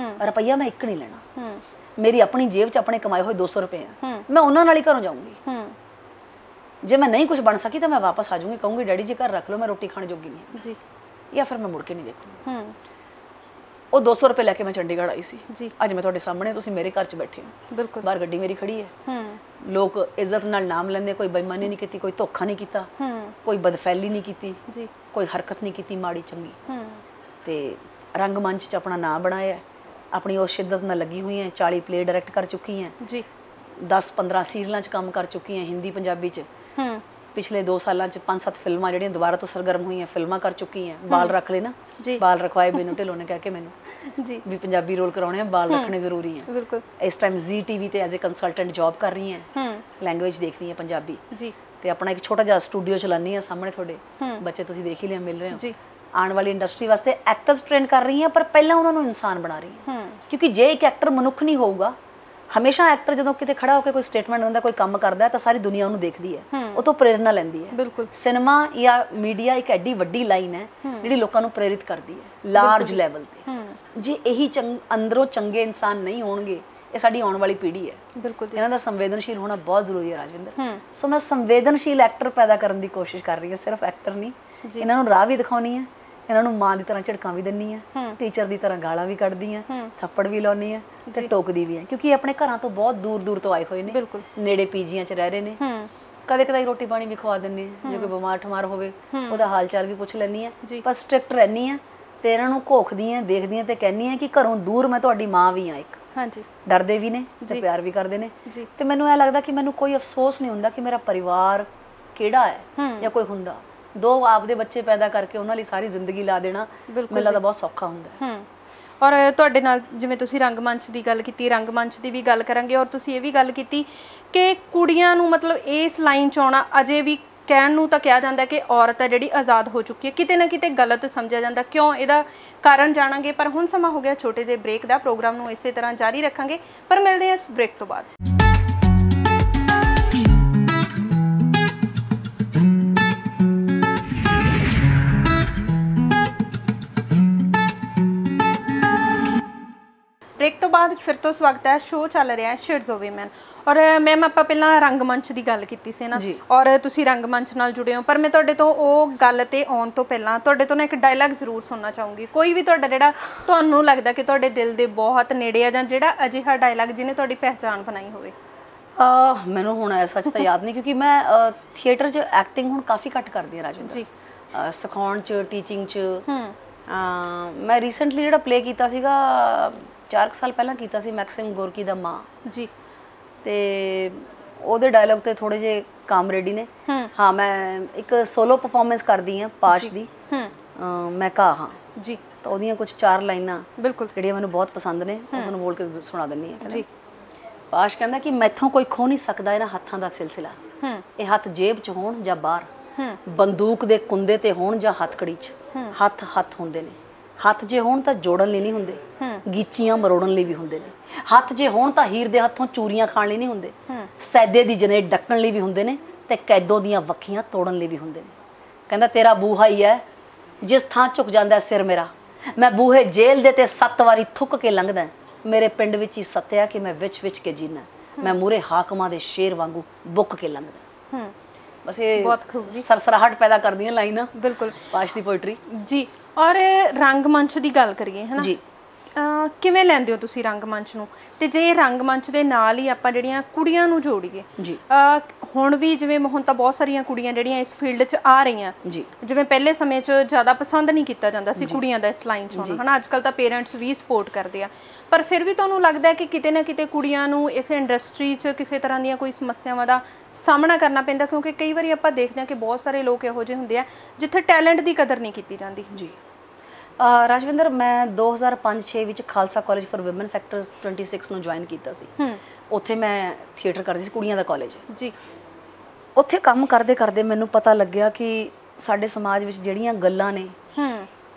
ਰੁਪਈਆ ਮੈਂ ਇੱਕ ਨਹੀਂ ਲੈਣਾ, ਮੇਰੀ ਆਪਣੀ ਜੇਬ 'ਚ ਆਪਣੇ ਕਮਾਏ ਹੋਏ 200 ਰੁਪਏ ਆ, ਮੈਂ ਉਹਨਾਂ ਨਾਲ ਹੀ ਘਰੋਂ ਜਾਊਂਗੀ। ਜੇ ਮੈਂ ਨਹੀਂ ਕੁਝ ਬਣ ਸਕੀ ਤਾਂ ਮੈਂ ਵਾਪਸ ਆ ਜਾਊਂਗੀ, ਕਹੂੰਗੀ ਡੈਡੀ ਜੀ ਘਰ ਰੱਖ ਲਓ, ਮੈਂ ਰੋਟੀ ਖਾਣ ਜੋਗੀ ਨਹੀਂ ਜੀ, ਜਾਂ ਫਿਰ ਮੈਂ ਮੁੜ ਕੇ ਨਹੀਂ ਦੇਖੂੰਗੀ। ਉਹ 200 ਰੁਪਏ ਲੈ ਕੇ ਮੈਂ ਚੰਡੀਗੜ੍ਹ ਆਈ ਸੀ। ਅੱਜ ਮੈਂ ਤੁਹਾਡੇ ਸਾਹਮਣੇ, ਤੁਸੀਂ ਮੇਰੇ ਘਰ 'ਚ ਬੈਠੇ ਹੋ, ਬਿਲਕੁਲ ਬਾਹਰ ਗੱਡੀ ਮੇਰੀ ਖੜੀ ਹੈ, ਲੋਕ ਇੱਜ਼ਤ ਨਾਲ ਨਾਮ ਲੈਂਦੇ, ਕੋਈ ਬੇਈਮਾਨੀ ਨਹੀਂ ਕੀਤੀ, ਕੋਈ ਧੋਖਾ ਨਹੀਂ ਕੀਤਾ, ਕੋਈ ਬਦਫੈਲੀ ਨਹੀਂ ਕੀਤੀ, ਕੋਈ ਹਰਕਤ ਨਹੀਂ ਕੀਤੀ ਮਾੜੀ ਚੰਗੀ। ਤੇ ਰੰਗਮੰਚ 'ਚ ਆਪਣਾ ਨਾਮ ਬਣਾਇਆ, ਆਪਣੀ ਉਸ ਸ਼ਿੱਦਤ ਨਾਲ ਲੱਗੀ ਹੋਈ ਹੈ, 40 ਪਲੇ ਡਾਇਰੈਕਟ ਕਰ ਚੁੱਕੀ ਹੈ, 10-15 ਸੀਰੀਅਲਾਂ 'ਚ ਕੰਮ ਕਰ ਚੁੱਕੀ ਹੈ, ਹਿੰਦੀ ਪੰਜਾਬੀ 'ਚ। ਪਿਛਲੇ 2 ਸਾਲਾਂ 'ਚ 5-7 ਫਿਲਮਾਂ ਜਿਹੜੀਆਂ ਦੁਬਾਰਾ ਤੋਂ ਸਰਗਰਮ ਹੋਈਆਂ, ਫਿਲਮਾਂ ਕਰ ਚੁੱਕੀ ਹੈ। ਬਾਲ ਰੱਖ ਲੈ ਨਾ, ਬਾਲ ਰਖਵਾਏ ਮੈਨੂੰ ਢਿੱਲੋਂ ਨੇ ਕਹਿ ਕੇ ਮੈਨੂੰ ਵੀ ਪੰਜਾਬੀ ਰੋਲ ਕਰਾਉਣੇ ਆ, ਬਾਲ ਰੱਖਣੇ ਜ਼ਰੂਰੀ ਹੈ। ਬਿਲਕੁਲ ਇਸ ਟਾਈਮ ਜ਼ੀ ਟੀਵੀ ਤੇ ਐਜ਼ ਅ ਕੰਸਲਟੈਂਟ ਜੌਬ ਕਰ ਰਹੀ ਹਾਂ, ਲੈਂਗੁਏਜ ਦੇਖਦੀ ਹਾਂ ਪੰਜਾਬੀ ਜੀ, ਤੇ ਆਪਣਾ ਇੱਕ ਛੋਟਾ ਜਿਹਾ ਸਟੂਡੀਓ ਚਲਾਉਂਦੀ ਹਾਂ, ਸਾਹਮਣੇ ਤੁਹਾਡੇ ਬੱਚੇ ਤੁਸੀਂ ਦੇਖ ਹੀ ਲਿਆ ਮਿਲ ਰਹੇ ਹੋ ਜੀ। ਆਉਣ ਵਾਲੀ ਇੰਡਸਟਰੀ ਵਾਸਤੇ ਐਕਟਰਸ ਟ੍ਰੇਨ ਕਰ ਰਹੀ ਹਾਂ, ਪਰ ਪਹਿਲਾਂ ਉਹਨਾਂ ਨੂੰ ਇਨਸਾਨ ਬਣਾ ਰਹੀ ਹਾਂ, ਕਿਉਂਕਿ ਜੇ ਇੱਕ ਐਕਟਰ ਮਨੁੱਖ ਨਹੀਂ ਹੋਊਗਾ, ਹਮੇਸ਼ਾ ਐਕਟਰ ਜਦੋਂ ਕਿਤੇ ਖੜਾ ਹੋ ਕੇ ਕੋਈ ਸਟੇਟਮੈਂਟ ਦਿੰਦਾ, ਕੋਈ ਕੰਮ ਕਰਦਾ ਤਾਂ ਸਾਰੀ ਦੁਨੀਆ ਉਹਨੂੰ ਦੇਖਦੀ ਹੈ, ਉਹ ਤੋਂ ਪ੍ਰੇਰਨਾ ਲੈਂਦੀ ਹੈ। ਬਿਲਕੁਲ ਸਿਨੇਮਾ ਜਾਂ ਮੀਡੀਆ ਇੱਕ ਐਡੀ ਵੱਡੀ ਲਾਈਨ ਹੈ ਜਿਹੜੀ ਲੋਕਾਂ ਨੂੰ ਪ੍ਰੇਰਿਤ ਕਰਦੀ ਹੈ ਲਾਰਜ ਲੈਵਲ ਤੇ। ਜੇ ਇਹੀ ਅੰਦਰੋਂ ਚੰਗੇ ਇਨਸਾਨ ਨਹੀਂ ਹੋਣਗੇ, ਇਹ ਸਾਡੀ ਆਉਣ ਵਾਲੀ ਪੀੜ੍ਹੀ ਹੈ, ਬਿਲਕੁਲ ਇਹਨਾਂ ਦਾ ਸੰਵੇਦਨਸ਼ੀਲ ਹੋਣਾ ਬਹੁਤ ਜ਼ਰੂਰੀ ਹੈ ਰਾਜਵਿੰਦਰ। ਸੋ ਮੈਂ ਸੰਵੇਦਨਸ਼ੀਲ ਐਕਟਰ ਪੈਦਾ ਕਰਨ ਦੀ ਕੋਸ਼ਿਸ਼ ਕਰ ਰਹੀ ਹਾਂ, ਸਿਰਫ ਐਕਟਰ ਨਹੀਂ, ਇਹਨਾਂ ਨੂੰ ਰਾਹ ਵੀ ਦਿਖਾਉਣੀ ਹੈ, ਇਹਨਾਂ ਨੂੰ ਮਾਂ ਦੀ ਤਰ੍ਹਾਂ ਝਿੜਕਾਂ ਵੀ ਦਿੰਦੀ ਹਾਂ, ਟੀਚਰ ਦੀ ਤਰ੍ਹਾਂ ਗਾਲਾਂ ਵੀ ਕੱਢਦੀ ਹਾਂ, ਥੱਪੜ ਵੀ ਲਾਉਂਦੀ ਹਾਂ ਤੇ ਟੋਕਦੀ ਵੀ ਹਾਂ, ਕਿਉਂਕਿ ਆਪਣੇ ਘਰਾਂ ਤੋਂ ਬਹੁਤ ਦੂਰ ਦੂਰ ਤੋਂ ਆਏ ਹੋਏ ਨੇ, ਨੇੜੇ ਪੀਜੀਆਂ 'ਚ ਰਹਿ ਰਹੇ ਨੇ, ਕਦੇ ਕਦਾਈ ਰੋਟੀ ਪਾਣੀ ਵੀ ਖਵਾ ਦਿੰਦੇ ਹਾਂ, ਜੇ ਕੋਈ ਬਿਮਾਰ ਠਮਾਰ ਹੋਵੇ ਉਹਦਾ ਹਾਲ ਚਾਲ ਵੀ ਪੁੱਛ ਲੈਂਦੀ ਹਾਂ, ਪਰ ਸਟ੍ਰਿਕਟ ਰਹਿੰਦੀ ਹਾਂ ਤੇ ਇਹਨਾਂ ਨੂੰ ਘੋਖਦੀ ਹਾਂ, ਦੇਖਦੀ ਹਾਂ ਤੇ ਕਹਿੰਦੀ ਹਾਂ ਕਿ ਘਰੋਂ ਦੂਰ ਮੈਂ ਤੁਹਾਡੀ ਮਾਂ ਵੀ ਹਾਂ ਇੱਕ। ਹਾਂਜੀ, ਡਰਦੇ ਵੀ ਨੇ ਤੇ ਪਿਆਰ ਵੀ ਕਰਦੇ ਨੇ, ਤੇ ਮੈਨੂੰ ਇਹ ਲੱਗਦਾ ਕਿ ਮੈਨੂੰ ਕੋਈ ਅਫਸੋਸ ਨਹੀਂ ਹੁੰਦਾ ਕਿ ਮੇਰਾ ਪਰਿਵਾਰ ਕਿਹੜਾ ਹੈ ਜਾਂ ਕੋਈ ਹੁੰਦਾ। 2 ਆਪਦੇ ਬੱਚੇ ਪੈਦਾ ਕਰਕੇ ਉਹਨਾਂ ਲਈ ਸਾਰੀ ਜ਼ਿੰਦਗੀ ਲਾ ਦੇਣਾ ਮੈਨੂੰ ਲੱਗਦਾ ਬਹੁਤ ਸੌਖਾ ਹੁੰਦਾ। ਔਰ ਤੁਹਾਡੇ ਨਾਲ ਜਿਵੇਂ ਤੁਸੀਂ ਰੰਗਮੰਚ ਦੀ ਗੱਲ ਕੀਤੀ, ਰੰਗਮੰਚ ਦੀ ਵੀ ਗੱਲ ਕਰਾਂਗੇ, ਔਰ ਤੁਸੀਂ ਇਹ ਵੀ ਗੱਲ ਕੀਤੀ ਕਿ ਕੁੜੀਆਂ ਨੂੰ ਮਤਲਬ ਇਸ ਲਾਈਨ 'ਚ ਆਉਣਾ ਅਜੇ ਵੀ ਕਹਿਣ ਨੂੰ ਤਾਂ ਕਿਹਾ ਜਾਂਦਾ ਕਿ ਔਰਤ ਹੈ ਜਿਹੜੀ ਆਜ਼ਾਦ ਹੋ ਚੁੱਕੀ ਹੈ, ਕਿਤੇ ਨਾ ਕਿਤੇ ਗਲਤ ਸਮਝਿਆ ਜਾਂਦਾ, ਕਿਉਂ? ਇਹਦਾ ਕਾਰਨ ਜਾਣਾਂਗੇ, ਪਰ ਹੁਣ ਸਮਾਂ ਹੋ ਗਿਆ ਛੋਟੇ ਜਿਹੇ ਬ੍ਰੇਕ ਦਾ। ਪ੍ਰੋਗਰਾਮ ਨੂੰ ਇਸੇ ਤਰ੍ਹਾਂ ਜਾਰੀ ਰੱਖਾਂਗੇ, ਪਰ ਮਿਲਦੇ ਹਾਂ ਇਸ ਬ੍ਰੇਕ ਤੋਂ ਬਾਅਦ। ਬ੍ਰੇਕ ਤੋਂ ਬਾਅਦ ਫਿਰ ਤੋਂ ਸਵਾਗਤ ਹੈ। ਸ਼ੋਅ ਚੱਲ ਰਿਹਾ ਹੈ ਸ਼ੇਡਸ ਆਫ ਵਿਮਨ, ਔਰ ਮੈਮ ਆਪਾਂ ਪਹਿਲਾਂ ਰੰਗਮੰਚ ਦੀ ਗੱਲ ਕੀਤੀ ਸੀ ਨਾ, ਔਰ ਤੁਸੀਂ ਰੰਗਮੰਚ ਨਾਲ ਜੁੜੇ ਹੋ, ਪਰ ਮੈਂ ਤੁਹਾਡੇ ਤੋਂ ਉਹ ਗੱਲ ਤੇ ਆਉਣ ਤੋਂ ਪਹਿਲਾਂ ਤੁਹਾਡੇ ਤੋਂ ਨਾ ਇੱਕ ਡਾਇਲੌਗ ਜ਼ਰੂਰ ਸੁਣਨਾ ਚਾਹੂੰਗੀ। ਕੋਈ ਵੀ ਤੁਹਾਡਾ ਜਿਹੜਾ ਤੁਹਾਨੂੰ ਲੱਗਦਾ ਕਿ ਤੁਹਾਡੇ ਦਿਲ ਦੇ ਬਹੁਤ ਨੇੜੇ ਆ, ਜਾਂ ਜਿਹੜਾ ਅਜਿਹਾ ਡਾਇਲੌਗ ਜਿਹਨੇ ਤੁਹਾਡੀ ਪਹਿਚਾਣ ਬਣਾਈ ਹੋਵੇ। ਮੈਨੂੰ ਹੁਣ ਐਸਾ ਤਾਂ ਯਾਦ ਨਹੀਂ, ਕਿਉਂਕਿ ਮੈਂ ਥੀਏਟਰ 'ਚ ਐਕਟਿੰਗ ਹੁਣ ਕਾਫੀ ਘੱਟ ਕਰਦੀ ਹਾਂ ਰਾਜਵਿੰਦਰ ਜੀ, ਸਿਖਾਉਣ 'ਚ, ਟੀਚਿੰਗ 'ਚ। ਮੈਂ ਰੀਸੈਂਟਲੀ ਜਿਹੜਾ ਪਲੇ ਕੀਤਾ ਸੀਗਾ 4 ਸਾਲ ਪਹਿਲਾਂ ਕੀਤਾ ਸੀ, ਮੈਕਸਿਮ ਗੋਰਕੀ ਦਾ ਮਾਂ ਜੀ, ਤੇ ਉਹਦੇ ਡਾਇਲੌਗ ਤੇ ਥੋੜੇ ਜਿਹੇ ਕਾਮਰੇਡੀ ਨੇ। ਹਾਂ, ਮੈਂ ਇੱਕ ਸੋਲੋ ਪਰਫਾਰਮੈਂਸ ਕਰਦੀ ਹਾਂ ਪਾਸ਼ ਦੀ, ਮੈਂ ਕਹਾ ਹਾਂ ਜੀ, ਤਾਂ ਉਹਦੀਆਂ ਕੁਝ 4 ਲਾਈਨਾਂ ਬਿਲਕੁਲ ਜਿਹੜੀਆਂ ਮੈਨੂੰ ਬਹੁਤ ਪਸੰਦ ਨੇ, ਉਸ ਨੂੰ ਬੋਲ ਕੇ ਸੁਣਾ ਦਿੰਦੀ ਹਾਂ ਜੀ। ਪਾਸ਼ ਕਹਿੰਦਾ ਕਿ ਮੈਥੋਂ ਕੋਈ ਖੋ ਨਹੀਂ ਸਕਦਾ ਇਹਨਾਂ ਹੱਥਾਂ ਦਾ ਸਿਲਸਿਲਾ, ਇਹ ਹੱਥ ਜੇਬ 'ਚ ਹੋਣ ਜਾਂ ਬਾਹਰ, ਬੰਦੂਕ ਦੇ ਕੁੰਦੇ ਤੇ ਹੋਣ ਜਾਂ ਹੱਥਕੜੀ 'ਚ, ਹੱਥ ਹੱਥ ਹੁੰਦੇ ਨੇ। ਹੱਥ ਜੇ ਹੋਣ ਤਾਂ ਜੋੜਨ ਲਈ ਨਹੀਂ ਹੁੰਦੇ, ਗੀਚੀਆਂ ਮਰੋੜਨ ਲਈ ਵੀ ਹੁੰਦੇ ਨੇ। ਹੱਥ ਜੇ ਹੋਣ ਤਾਂ ਹੀਰ ਦੇ ਹੱਥੋਂ ਚੂਰੀਆਂ ਖਾਣ ਲਈ ਨਹੀਂ ਹੁੰਦੇ, ਸੈਦੇ ਦੀ ਜਨੇ ਡੱਕਣ ਲਈ ਵੀ ਹੁੰਦੇ ਨੇ, ਤੇ ਕੈਦੋਂ ਦੀਆਂ ਵੱਖੀਆਂ ਤੋੜਨ ਲਈ ਵੀ ਹੁੰਦੇ ਨੇ। ਕਹਿੰਦਾ ਤੇਰਾ ਬੂਹਾ ਹੀ ਹੈ ਜਿਸ ਥਾਂ ਝੁਕ ਜਾਂਦਾ ਸਿਰ ਮੇਰਾ, ਮੈਂ ਬੂਹੇ ਜੇਲ੍ਹ ਦੇ ਤੇ 7 ਵਾਰੀ ਥੁੱਕ ਕੇ ਲੰਘਦਾ। ਮੇਰੇ ਪਿੰਡ ਵਿੱਚ ਹੀ ਸੱਤਿਆ ਕਿ ਮੈਂ ਵਿੱਚ ਕੇ ਜੀਣਾ, ਮੈਂ ਮੂਰੇ ਹਾਕਮਾਂ ਦੇ ਸ਼ੇਰ ਵਾਂਗੂ ਬੁੱਕ ਕੇ ਲੰਘਦਾ। ਬਸ ਇਹ ਬਹੁਤ ਖੂਬ ਜੀ, ਸਰਸਰਾਹਟ ਪੈਦਾ ਕਰਦੀਆਂ ਲਾਈਨਾਂ ਬਿਲਕੁਲ ਪਾਸ਼ ਦੀ ਪੋਇਟਰੀ ਜੀ। ਔਰ ਰੰਗਮੰਚ ਦੀ ਗੱਲ ਕਰੀਏ ਹੈ ਨਾ ਜੀ, ਕਿਵੇਂ ਲੈਂਦੇ ਹੋ ਤੁਸੀਂ ਰੰਗਮੰਚ ਨੂੰ? ਤੇ ਜੇ ਰੰਗਮੰਚ ਦੇ ਨਾਲ ਹੀ ਆਪਾਂ ਜਿਹੜੀਆਂ ਕੁੜੀਆਂ ਨੂੰ ਜੋੜੀਏ ਜੀ, ਹੁਣ ਵੀ ਜਿਵੇਂ ਹੁਣ ਤਾਂ ਬਹੁਤ ਸਾਰੀਆਂ ਕੁੜੀਆਂ ਜਿਹੜੀਆਂ ਇਸ ਫੀਲਡ 'ਚ ਆ ਰਹੀਆਂ ਜੀ, ਜਿਵੇਂ ਪਹਿਲੇ ਸਮੇਂ 'ਚ ਜ਼ਿਆਦਾ ਪਸੰਦ ਨਹੀਂ ਕੀਤਾ ਜਾਂਦਾ ਸੀ ਕੁੜੀਆਂ ਦਾ ਇਸ ਲਾਈਨ 'ਚ ਆਉਣਾ, ਹਨਾ। ਅੱਜ ਕੱਲ੍ਹ ਤਾਂ ਪੇਰੈਂਟਸ ਵੀ ਸਪੋਰਟ ਕਰਦੇ ਆ, ਪਰ ਫਿਰ ਵੀ ਤੁਹਾਨੂੰ ਲੱਗਦਾ ਹੈ ਕਿ ਕਿਤੇ ਨਾ ਕਿਤੇ ਕੁੜੀਆਂ ਨੂੰ ਇਸ ਇੰਡਸਟਰੀ 'ਚ ਕਿਸੇ ਤਰ੍ਹਾਂ ਦੀਆਂ ਕੋਈ ਸਮੱਸਿਆਵਾਂ ਦਾ ਸਾਹਮਣਾ ਕਰਨਾ ਪੈਂਦਾ? ਕਿਉਂਕਿ ਕਈ ਵਾਰੀ ਆਪਾਂ ਦੇਖਦੇ ਹਾਂ ਕਿ ਬਹੁਤ ਸਾਰੇ ਲੋਕ ਇਹੋ ਜਿਹੇ ਹੁੰਦੇ ਆ ਜਿੱਥੇ ਟੈਲੈਂਟ ਦੀ ਕਦਰ ਨਹੀਂ ਕੀਤੀ ਜਾਂਦੀ। ਜੀ ਰਾਜਵਿੰਦਰ, ਮੈਂ 2005-6 ਵਿੱਚ Khalsa college for women sector 26 ਨੂੰ ਜੁਆਇਨ ਕੀਤਾ ਸੀ। ਉੱਥੇ ਮੈਂ ਥੀਏਟਰ ਕਰਦੀ ਸੀ, ਕੁੜੀਆਂ ਦਾ ਕਾਲਜ ਜੀ। ਉੱਥੇ ਕੰਮ ਕਰਦੇ ਕਰਦੇ ਮੈਨੂੰ ਪਤਾ ਲੱਗਿਆ ਕਿ ਸਾਡੇ ਸਮਾਜ ਵਿੱਚ ਜਿਹੜੀਆਂ ਗੱਲਾਂ ਨੇ,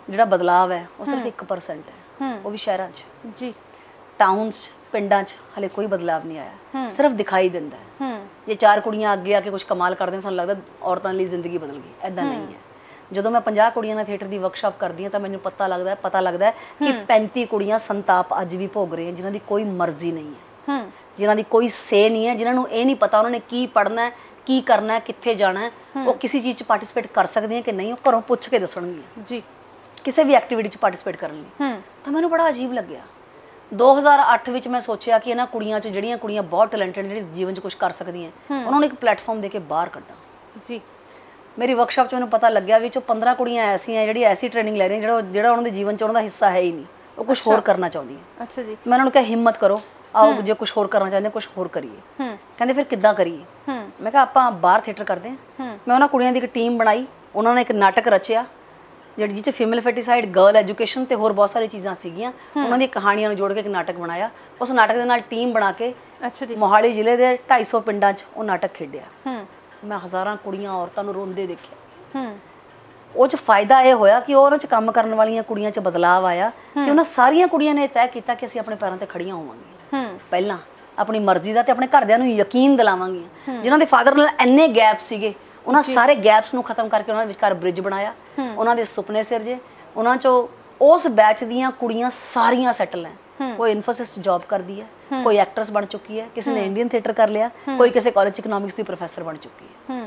ਜਿਹੜਾ ਬਦਲਾਵ ਹੈ ਉਹ ਸਿਰਫ 1% ਹੈ, ਉਹ ਵੀ ਸ਼ਹਿਰਾਂ 'ਚ ਜੀ। ਟਾਊਨਸ 'ਚ, ਪਿੰਡਾਂ 'ਚ ਹਲੇ ਕੋਈ ਬਦਲਾਵ ਨਹੀਂ ਆਇਆ, ਸਿਰਫ ਦਿਖਾਈ ਦਿੰਦਾ ਹੈ। ਜੇ 4 ਕੁੜੀਆਂ ਅੱਗੇ ਆ ਕੇ ਕੁਝ ਕਮਾਲ ਕਰਦੇ ਸਾਨੂੰ ਲੱਗਦਾ ਔਰਤਾਂ ਲਈ ਜ਼ਿੰਦਗੀ ਬਦਲ ਗਈ, ਐਦਾਂ ਨਹੀਂ ਹੈ। ਜਦੋਂ ਮੈਂ 50 ਕੁੜੀਆਂ ਨਾਲ ਥੀਏਟਰ ਦੀ ਵਰਕਸ਼ਾਪ ਕਰਦੀ ਹਾਂ ਤਾਂ ਮੈਨੂੰ ਪਤਾ ਲੱਗਦਾ ਹੈ ਕਿ 35 ਕੁੜੀਆਂ ਸੰਤਾਪ ਅੱਜ ਵੀ ਭੋਗ ਰਹੀਆਂ, ਜਿਨ੍ਹਾਂ ਦੀ ਕੋਈ ਮਰਜ਼ੀ ਨਹੀਂ ਹੈ, ਜਿਨ੍ਹਾਂ ਦੀ ਕੋਈ ਸੇ ਨਹੀਂ ਹੈ, ਜਿਨ੍ਹਾਂ ਨੂੰ ਇਹ ਨਹੀਂ ਪਤਾ ਉਹਨਾਂ ਨੇ ਕੀ ਪੜ੍ਹਨਾ, ਕੀ ਕਰਨਾ, ਕਿੱਥੇ ਜਾਣਾ। ਉਹ ਕਿਸੇ ਚੀਜ਼ 'ਚ ਪਾਰਟਿਸਿਪੇਟ ਕਰ ਸਕਦੀਆਂ ਕਿ ਨਹੀਂ, ਉਹ ਘਰੋਂ ਪੁੱਛ ਕੇ ਦੱਸਣਗੀਆਂ ਜੀ, ਕਿਸੇ ਵੀ ਐਕਟੀਵਿਟੀ 'ਚ ਪਾਰਟਿਸਿਪੇਟ ਕਰਨ ਲਈ। ਤਾਂ ਮੈਨੂੰ ਬੜਾ ਅਜੀਬ ਲੱਗਿਆ। 2008 ਵਿੱਚ ਮੈਂ ਸੋਚਿਆ ਕਿ ਇਹਨਾਂ ਕੁੜੀਆਂ 'ਚ ਜਿਹੜੀਆਂ ਕੁੜੀਆਂ ਬਹੁਤ ਟੈਲੈਂਟਡ, ਜਿਹੜੀ ਜੀਵਨ 'ਚ ਕੁਝ ਕਰ ਸਕਦੀਆਂ, ਉਹਨਾਂ ਨੂੰ ਇੱਕ ਪਲੇਟਫਾਰਮ ਦੇ ਕੇ ਬਾਹਰ ਕੱਢਾਂ ਜੀ। ਮੇਰੀ ਵਰਕਸ਼ਾਪ 'ਚ ਮੈਨੂੰ ਪਤਾ ਲੱਗਿਆ ਵੀ 15 ਕੁੜੀਆਂ ਐਸੀਆਂ ਜਿਹੜੀ ਐਸੀ ਟ੍ਰੇਨਿੰਗ ਲੈ ਰਹੀਆਂ ਜਿਹੜਾ ਉਹਨਾਂ ਦੇ ਜੀਵਨ 'ਚ ਉਹਨਾਂ ਦਾ ਹਿੱਸਾ ਹੈ ਹੀ ਨਹੀਂ, ਉਹ ਕੁਝ ਹੋਰ ਕਰਨਾ ਚਾਹੁੰਦੀਆਂ। ਅੱਛਾ ਜੀ। ਮੈਂ ਉਹਨਾਂ ਨੂੰ ਕਿਹਾ ਹਿੰਮਤ ਕਰੋ, ਆਓ ਜੇ ਕੁਝ ਹੋਰ ਕਰਨਾ ਚਾਹੁੰਦੇ ਕੁਝ ਹੋਰ ਕਰੀਏ। ਕਹਿੰਦੇ ਫਿਰ ਕਿੱਦਾਂ ਕਰੀਏ? ਮੈਂ ਕਿਹਾ ਆਪਾਂ ਬਾਹਰ ਥੀਏਟਰ ਕਰਦੇ ਹਾਂ। ਮੈਂ ਉਹਨਾਂ ਕੁੜੀਆਂ ਦੀ ਇੱਕ ਟੀਮ ਬਣਾਈ, ਉਹਨਾਂ ਨੇ ਇੱਕ ਨਾਟਕ ਰਚਿਆ ਜਿਹੜੀ ਜਿਹ 'ਚ ਫੀਮੇਲ ਫੈਟੀਸਾਈਡ, ਗਰਲ ਐਜੂਕੇਸ਼ਨ ਤੇ ਹੋਰ ਬਹੁਤ ਸਾਰੀ ਚੀਜ਼ਾਂ ਸੀਗੀਆਂ। ਉਹਨਾਂ ਦੀਆਂ ਕਹਾਣੀਆਂ ਨੂੰ ਜੋੜ ਕੇ ਇੱਕ ਨਾਟਕ ਬਣਾਇਆ। ਉਸ ਨਾਟਕ ਦੇ ਨਾਲ ਟੀਮ ਬਣਾ ਕੇ ਮੋਹਾਲੀ ਜ਼ਿਲ੍ਹੇ ਦੇ 250 ਪਿੰਡਾਂ 'ਚ ਉਹ ਨਾਟਕ ਖੇਡਿਆ। ਮੈਂ ਹਜ਼ਾਰਾਂ ਕੁੜੀਆਂ ਔਰਤਾਂ ਨੂੰ ਰੋਂਦੇ ਦੇਖਿਆ। ਉਹ 'ਚ ਫਾਇਦਾ ਇਹ ਹੋਇਆ ਕਿ ਉਹਨਾਂ 'ਚ ਕੰਮ ਕਰਨ ਵਾਲੀਆਂ ਕੁੜੀਆਂ 'ਚ ਬਦਲਾਵ ਆਇਆ ਕਿ ਉਹਨਾਂ ਸਾਰੀਆਂ ਕੁੜੀਆਂ ਨੇ ਤੈਅ ਕੀਤਾ ਕਿ ਅਸੀਂ ਆਪਣੇ ਪੈਰਾਂ ਤੇ ਖੜੀਆਂ ਹੋਵਾਂਗੀਆਂ, ਪਹਿਲਾਂ ਆਪਣੀ ਮਰਜ਼ੀ ਦਾ ਤੇ ਆਪਣੇ ਘਰਦਿਆਂ ਨੂੰ ਯਕੀਨ ਦਿਲਾਵਾਂਗੀਆਂ। ਜਿਨ੍ਹਾਂ ਦੇ ਫਾਦਰ ਨਾਲ ਇੰਨੇ ਗੈਪ ਸੀਗੇ, ਉਹਨਾਂ ਸਾਰੇ ਗੈਪਸ ਨੂੰ ਖਤਮ ਕਰਕੇ ਉਹਨਾਂ ਦੇ ਵਿਚਕਾਰ ਬ੍ਰਿਜ ਬਣਾਇਆ, ਉਹਨਾਂ ਦੇ ਸੁਪਨੇ ਸਿਰਜੇ। ਉਹਨਾਂ 'ਚੋਂ ਉਸ ਬੈਚ ਦੀਆਂ ਕੁੜੀਆਂ ਸਾਰੀਆਂ ਸੈਟਲ ਹੈ। ਕੋਈ ਇਨਫੋਸਿਸ ਜੌਬ ਕਰਦੀ ਹੈ, ਕੋਈ ਐਕਟਰਸ ਬਣ ਚੁੱਕੀ ਹੈ, ਕਿਸੇ ਨੇ ਇੰਡੀਅਨ ਥੀਏਟਰ ਕਰ ਲਿਆ, ਕੋਈ ਕਿਸੇ ਕਾਲਜ ਇਕਨੋਮਿਕਸ ਦੀ ਪ੍ਰੋਫੈਸਰ ਬਣ ਚੁੱਕੀ ਹੈ।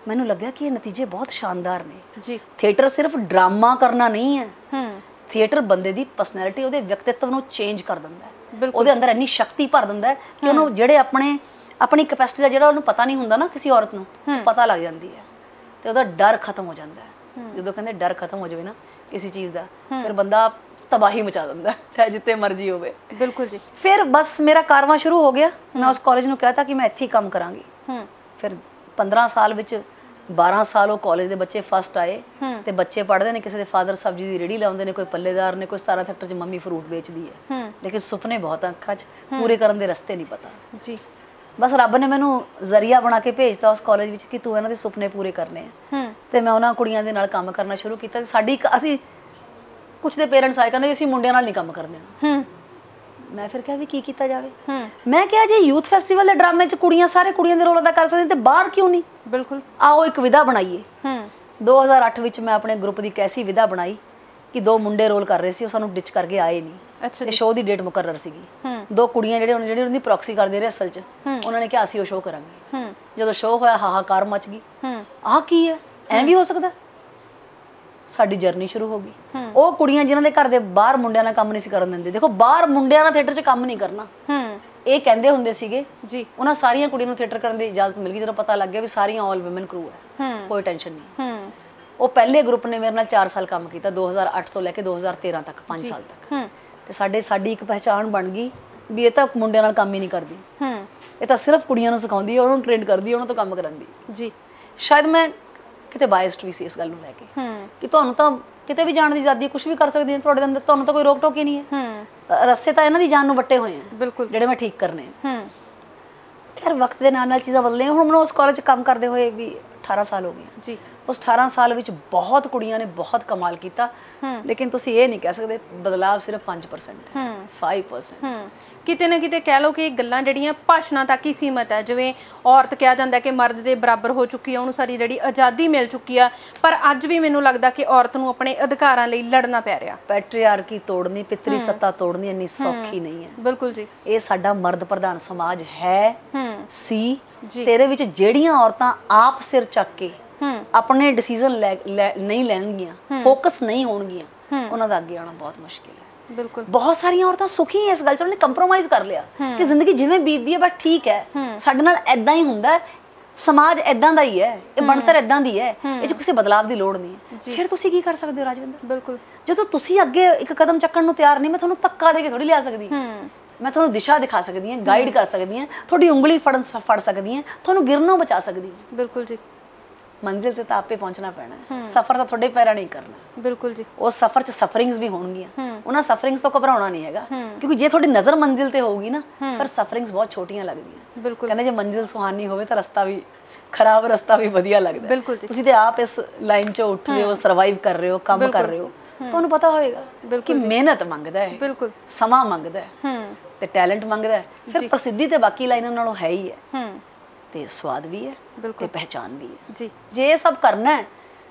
ਮੈਨੂੰ ਲੱਗਿਆ ਕਿ ਇਹ ਨਤੀਜੇ ਬਹੁਤ ਸ਼ਾਨਦਾਰ ਨੇ ਜੀ। ਥੀਏਟਰ ਸਿਰਫ ਡਰਾਮਾ ਕਰਨਾ ਨਹੀਂ ਹੈ, ਥੀਏਟਰ ਬੰਦੇ ਦੀ ਪਰਸਨੈਲਿਟੀ, ਉਹਦੇ ਵਿਅਕਤੀਤਵ ਨੂੰ ਚੇਂਜ ਕਰ ਦਿੰਦਾ ਹੈ, ਉਹਦੇ ਅੰਦਰ ਇੰਨੀ ਸ਼ਕਤੀ ਭਰ ਦਿੰਦਾ ਹੈ ਕਿ ਉਹਨੂੰ ਜਿਹੜੇ ਆਪਣੀ ਕੈਪੈਸਿਟੀ ਦਾ ਜਿਹੜਾ ਉਹਨੂੰ ਪਤਾ ਨਹੀਂ ਹੁੰਦਾ ਨਾ, ਕਿਸੇ ਔਰਤ ਨੂੰ ਪਤਾ ਲੱਗ ਜਾਂਦੀ ਹੈ ਤੇ ਉਹਦਾ ਡਰ ਖਤਮ ਹੋ ਜਾਂਦਾ ਹੈ। ਜਦੋਂ ਕਹਿੰਦੇ ਡਰ ਖਤਮ ਹੋ ਜਾਵੇ ਨਾ ਕਿਸੇ ਚੀਜ਼ ਦਾ, ਫਿਰ ਬੰਦਾ ਤਬਾਹੀ ਮਚਾ ਦਿੰਦਾ, ਚਾਹੇ ਜਿੱਥੇ ਮਰਜ਼ੀ ਹੋਵੇ। ਬਿਲਕੁਲ ਜੀ। ਫਿਰ ਬਸ ਮੇਰਾ ਕਾਰਵਾਂ ਸ਼ੁਰੂ ਹੋ ਗਿਆ। ਮੈਂ ਉਸ ਕਾਲਜ ਨੂੰ ਕਹਿਤਾ ਕਿ ਮੈਂ ਇੱਥੇ ਹੀ ਕੰਮ ਕਰਾਂਗੀ। ਫਿਰ 15 ਸਾਲ ਵਿੱਚ 12 ਸਾਲ ਉਹ ਕਾਲਜ ਦੇ ਬੱਚੇ ਫਸਟ ਆਏ ਤੇ ਬੱਚੇ ਪੜ੍ਹਦੇ ਨੇ, ਕਿਸੇ ਦੇ ਫਾਦਰ ਸਬਜ਼ੀ ਦੀ ਰੇਹੜੀ ਲਾਉਂਦੇ ਨੇ, ਕੋਈ ਪੱਲੇਦਾਰ ਨੇ, ਕੋਈ 17 ਸੈਕਟਰ 'ਚ ਮੰਮੀ ਫਰੂਟ ਵੇਚਦੀ ਹੈ, ਲੇਕਿਨ ਸੁਪਨੇ ਬਹੁਤ ਆ ਅੱਖਾਂ 'ਚ, ਪੂਰੇ ਕਰਨ ਦੇ ਰਸਤੇ ਨਹੀਂ ਪਤਾ ਜੀ। ਬਸ ਰੱਬ ਨੇ ਮੈਨੂੰ ਜ਼ਰੀਆ ਬਣਾ ਕੇ ਭੇਜਤਾ ਉਸ ਕਾਲਜ ਵਿੱਚ ਕਿ ਤੂੰ ਇਹਨਾਂ ਦੇ ਸੁਪਨੇ ਪੂਰੇ ਕਰਨੇ ਆ। ਤੇ ਮੈਂ ਉਹਨਾਂ ਕੁੜੀਆਂ ਦੇ ਨਾਲ ਕੰਮ ਕਰਨਾ ਸ਼ੁਰੂ ਕੀਤਾ। ਸਾਡੀ ਅਸੀਂ ਕੁਝ ਦੇ ਪੇਰੈਂਟਸ ਆਏ, ਕਹਿੰਦੇ ਅਸੀਂ ਮੁੰਡਿਆਂ ਨਾਲ ਨਹੀਂ ਕੰਮ ਕਰ ਦੇਣਾ। ਮੈਂ ਫਿਰ ਕਿਹਾ ਵੀ ਕੀ ਕੀਤਾ ਜਾਵੇ? ਮੈਂ ਕਿਹਾ ਜੇ ਯੂਥ ਫੈਸਟੀਵਲ ਦੇ ਡਰਾਮੇ 'ਚ ਕੁੜੀਆਂ ਸਾਰੇ ਕੁੜੀਆਂ ਦੇ ਰੋਲ ਅਦਾ ਕਰ ਸਕਦੀਆਂ ਤੇ ਬਾਹਰ ਕਿਉਂ ਨਹੀਂ? ਬਿਲਕੁਲ, ਆਓ ਇੱਕ ਵਿਧਾ ਬਣਾਈਏ। 2008 ਵਿੱਚ ਮੈਂ ਆਪਣੇ ਗਰੁੱਪ ਦੀ ਕੈਸੀ ਵਿਧਾ ਬਣਾਈ ਕਿ 2 ਮੁੰਡੇ ਰੋਲ ਕਰ ਰਹੇ ਸੀ, ਉਹ ਸਾਨੂੰ ਡਿਚ ਕਰਕੇ ਆਏ ਨਹੀਂ ਤੇ ਸ਼ੋਅ ਦੀ ਡੇਟ ਮੁਕਰਰ ਸੀਗੀ। 2 ਕੁੜੀਆਂ ਜਿਹੜੇ ਉਹਨਾਂ ਦੀ ਪ੍ਰੋਕਸੀ ਕਰਦੇ ਰਹੇ ਅਸਲ 'ਚ, ਉਹਨਾਂ ਨੇ ਕਿਹਾ ਅਸੀਂ ਉਹ ਸ਼ੋਅ ਕਰਾਂਗੇ। ਜਦੋਂ ਸ਼ੋਅ ਹੋਇਆ ਹਾਹਾਕਾਰ ਮਚ ਗਈ, ਆਹ ਕੀ ਹੈ, ਐਂ ਵੀ ਹੋ ਸਕਦਾ? ਸਾਡੀ ਜਰਨੀ ਸ਼ੁਰੂ ਹੋ ਗਈ। ਉਹ ਕੁੜੀਆਂ ਜਿਨ੍ਹਾਂ ਦੇ ਘਰ ਦੇ ਬਾਹਰ ਮੁੰਡਿਆਂ ਨਾਲ ਕੰਮ ਨਹੀਂ ਸੀ ਕਰਨ ਦਿੰਦੇ, ਦੇਖੋ ਬਾਹਰ ਮੁੰਡਿਆਂ ਨਾਲ ਥੀਏਟਰ 'ਚ ਕੰਮ ਨਹੀਂ ਕਰਨਾ ਇਹ ਕਹਿੰਦੇ ਹੁੰਦੇ ਸੀਗੇ ਜੀ, ਉਹਨਾਂ ਸਾਰੀਆਂ ਕੁੜੀਆਂ ਨੂੰ ਥੀਏਟਰ ਕਰਨ ਦੀ ਇਜਾਜ਼ਤ ਮਿਲ ਗਈ ਜਦੋਂ ਪਤਾ ਲੱਗ ਗਿਆ ਵੀ ਸਾਰੀਆਂ ਆਲ ਔਮਨ ਕਰੂ ਹੈ, ਕੋਈ ਟੈਨਸ਼ਨ ਨਹੀਂ। ਉਹ ਪਹਿਲੇ ਗਰੁੱਪ ਨੇ ਮੇਰੇ ਨਾਲ 4 ਸਾਲ ਕੰਮ ਕੀਤਾ, 2008 ਤੋਂ ਲੈ ਕੇ 2013 ਤੱਕ, 5 ਸਾਲ ਤੱਕ। ਤੇ ਸਾਡੀ ਇੱਕ ਪਹਿਚਾਣ ਬਣ ਗਈ ਵੀ ਇਹ ਤਾਂ ਮੁੰਡਿਆਂ ਨਾਲ ਕੰਮ ਹੀ ਨਹੀਂ ਕਰਦੀ, ਇਹ ਤਾਂ ਸਿਰਫ ਕੁੜੀਆਂ ਨੂੰ ਸਿਖਾਉਂਦੀ ਹੈ, ਉਹਨਾਂ ਨੂੰ ਟ੍ਰੇਨ ਕਰਦੀ ਹੈ, ਉਹਨਾਂ ਤੋਂ ਕੰਮ ਕਰਾਉਂਦੀ ਜੀ। ਸ਼ਾਇਦ ਮੈਂ ਕਿਤੇ ਬਾਇਸਡ ਵੀ ਸੀ ਇਸ ਗੱਲ ਨੂੰ ਲੈ ਕੇ ਕਿ ਤੁਹਾਨੂੰ ਤਾਂ ਕਿਤੇ ਵੀ ਜਾਣ ਦੀ ਆਜ਼ਾਦੀ, ਕੁਝ ਵੀ ਕਰ ਸਕਦੀ ਹੈ ਤੁਹਾਡੇ ਅੰਦਰ, ਤੁਹਾਨੂੰ ਤਾਂ ਕੋਈ ਰੋਕ ਟੋਕ ਹੀ ਨਹੀਂ ਹੈ। ਰਸਤੇ ਤਾਂ ਇਹਨਾਂ ਦੀ ਜਾਨ ਨੂੰ ਵੱਟੇ ਹੋਏ ਆ ਬਿਲਕੁਲ, ਜਿਹੜੇ ਮੈਂ ਠੀਕ ਕਰਨੇ ਆ। ਖੈਰ ਵਕਤ ਦੇ ਨਾਲ ਨਾਲ ਚੀਜ਼ਾਂ ਬਦਲੀਆਂ। ਹੁਣ ਮੈਨੂੰ ਉਸ ਕਾਲਜ 'ਚ ਕੰਮ ਕਰਦੇ ਹੋਏ ਵੀ 18 ਸਾਲ ਹੋ ਗਏ ਜੀ। ਉਸ 18 ਸਾਲ ਵਿੱਚ ਬਹੁਤ ਕੁੜੀਆਂ ਨੇ ਬਹੁਤ ਕਮਾਲ ਕੀਤਾ, ਲੇਕਿਨ ਤੁਸੀਂ ਇਹ ਨਹੀਂ ਕਹਿ ਸਕਦੇ ਬਦਲਾਵ ਸਿਰਫ 5% ਹੈ, 5%। ਕਿਤੇ ਨਾ ਕਿਤੇ ਕਹਿ ਲਓ ਕਿ ਇਹ ਗੱਲਾਂ ਜਿਹੜੀਆਂ ਭਾਸ਼ਣਾਂ ਤੱਕ ਹੀ ਸੀਮਤ ਹੈ। ਜਿਵੇਂ ਔਰਤ ਕਿਹਾ ਜਾਂਦਾ ਕਿ ਮਰਦ ਦੇ ਬਰਾਬਰ ਹੋ ਚੁੱਕੀ ਹੈ, ਉਹਨੂੰ ਸਾਰੀ ਜਿਹੜੀ ਆਜ਼ਾਦੀ ਮਿਲ ਚੁੱਕੀ ਆ, ਪਰ ਅੱਜ ਵੀ ਮੈਨੂੰ ਲੱਗਦਾ ਕਿ ਔਰਤ ਨੂੰ ਆਪਣੇ ਅਧਿਕਾਰਾਂ ਲਈ ਲੜਨਾ ਪੈ ਰਿਹਾ। ਪੈਟਰੀਆਰਕੀ ਤੋੜਨੀ, ਪਿਤਰੀ ਸੱਤਾ ਤੋੜਨੀ ਇੰਨੀ ਸੌਖੀ ਨਹੀਂ ਹੈ। ਬਿਲਕੁਲ ਜੀ। ਇਹ ਸਾਡਾ ਮਰਦ ਪ੍ਰਧਾਨ ਸਮਾਜ ਹੈ ਸੀ। ਤੇਰੇ ਵਿੱਚ ਜਿਹੜੀਆਂ ਔਰਤਾਂ ਆਪ ਸਿਰ ਚੱਕ ਕੇ ਆਪਣੇ ਡਿਸੀਜਨ ਨਹੀਂ ਲੈਣਗੀਆਂ, ਫੋਕਸ ਨਹੀਂ ਹੋਣਗੀਆਂ, ਉਹਨਾਂ ਦਾ ਅੱਗੇ ਆਉਣਾ ਬਹੁਤ ਮੁਸ਼ਕਿਲ ਹੈ। ਬਿਲਕੁਲ। ਬਹੁਤ ਸਾਰੀਆਂ ਔਰਤਾਂ ਸੁਖੀ ਇਸ ਗੱਲ 'ਚ, ਉਹਨੇ ਕੰਪਰੋਮਾਈਜ਼ ਕਰ ਲਿਆ ਕਿ ਜ਼ਿੰਦਗੀ ਜਿਵੇਂ ਬੀਤਦੀ ਹੈ ਬਸ ਠੀਕ ਹੈ, ਸਾਡੇ ਨਾਲ ਐਦਾਂ ਹੀ ਹੁੰਦਾ ਹੈ, ਸਮਾਜ ਐਦਾਂ ਦਾ ਹੀ ਹੈ, ਇਹ ਬਣਤਰ ਐਦਾਂ ਦੀ ਹੈ, ਇਹ 'ਚ ਕਿਸੇ ਬਦਲਾਵ ਦੀ ਲੋੜ ਨਹੀਂ ਹੈ। ਫਿਰ ਤੁਸੀਂ ਕੀ ਕਰ ਸਕਦੇ ਹੋ ਰਾਜਵਿੰਦਰ? ਬਿਲਕੁਲ। ਜਦੋਂ ਤੁਸੀਂ ਅੱਗੇ ਇੱਕ ਕਦਮ ਚੱਕਣ ਨੂੰ ਤਿਆਰ ਨਹੀਂ, ਮੈਂ ਤੁਹਾਨੂੰ ਧੱਕਾ ਦੇ ਕੇ ਥੋੜੀ ਲਿਆ ਸਕਦੀ, ਮੈਂ ਤੁਹਾਨੂੰ ਦਿਸ਼ਾ ਦਿਖਾ ਸਕਦੀ ਹਾਂ, ਗਾਈਡ ਕਰ ਸਕਦੀ ਹਾਂ, ਤੁਹਾਡੀ ਉਂਗਲੀ ਫੜ ਸਕਦੀ ਹਾਂ, ਤੁਹਾਨੂੰ ਗਿਰਨੋਂ ਬਚਾ ਸਕਦੀ ਹਾਂ। ਬਿਲਕੁਲ ਜੀ। ਮੰਜ਼ਿਲ ਤੇ ਤਾਂ ਆਪੇ ਪਹੁੰਚਣਾ ਪੈਣਾ ਹੈ, ਸਫ਼ਰ ਤਾਂ ਤੁਹਾਡੇ ਪੈਰਾਂ ਨਹੀਂ ਕਰਨਾ। ਬਿਲਕੁਲ ਜੀ। ਉਸ ਸਫ਼ਰ 'ਚ ਸਫਰਿੰਗਸ ਵੀ ਹੋਣਗੀਆਂ, ਉਹਨਾਂ ਸਫਰਿੰਗਸ ਤੋਂ ਘਬਰਾਉਣਾ ਨਹੀਂ ਹੈਗਾ, ਕਿਉਂਕਿ ਜੇ ਤੁਹਾਡੀ ਨਜ਼ਰ ਮੰਜ਼ਿਲ ਤੇ ਹੋਊਗੀ ਨਾ, ਫਿਰ ਸਫਰਿੰਗਸ ਬਹੁਤ ਛੋਟੀਆਂ ਲੱਗਦੀਆਂ। ਬਿਲਕੁਲ। ਕਹਿੰਦੇ ਜੇ ਮੰਜ਼ਿਲ ਸੁਹਾਨੀ ਹੋਵੇ ਤਾਂ ਰਸਤਾ ਵੀ ਖਰਾਬ, ਰਸਤਾ ਵੀ ਵਧੀਆ ਲੱਗਦਾ। ਬਿਲਕੁਲ ਜੀ। ਤੁਸੀਂ ਤੇ ਆਪ ਇਸ ਲਾਈਨ 'ਚੋਂ ਉੱਠ ਰਹੇ ਹੋ, ਸਰਵਾਈਵ ਕਰ ਰਹੇ ਹੋ, ਕੰਮ ਕਰ ਰਹੇ ਹੋ, ਤੁਹਾਨੂੰ ਪਤਾ ਹੋਏਗਾ ਕਿ ਮਿਹਨਤ ਮੰਗਦਾ ਹੈ, ਬਿਲਕੁਲ ਸਮਾਂ ਮੰਗਦਾ ਹੈ, ਤੇ ਟੈਲੈਂਟ ਮੰਗਦਾ ਹੈ। ਫਿਰ ਪ੍ਰਸਿੱਧੀ ਤੇ ਬਾਕੀ ਲਾਈਨਾਂ ਨਾਲੋਂ ਹੈ ਹੀ ਹੈ, ਤੇ ਸਵਾਦ ਵੀ ਹੈ ਤੇ ਪਹਿਚਾਨ ਵੀ ਹੈ ਜੀ। ਜੇ ਇਹ ਸਭ ਕਰਨਾ ਹੈ,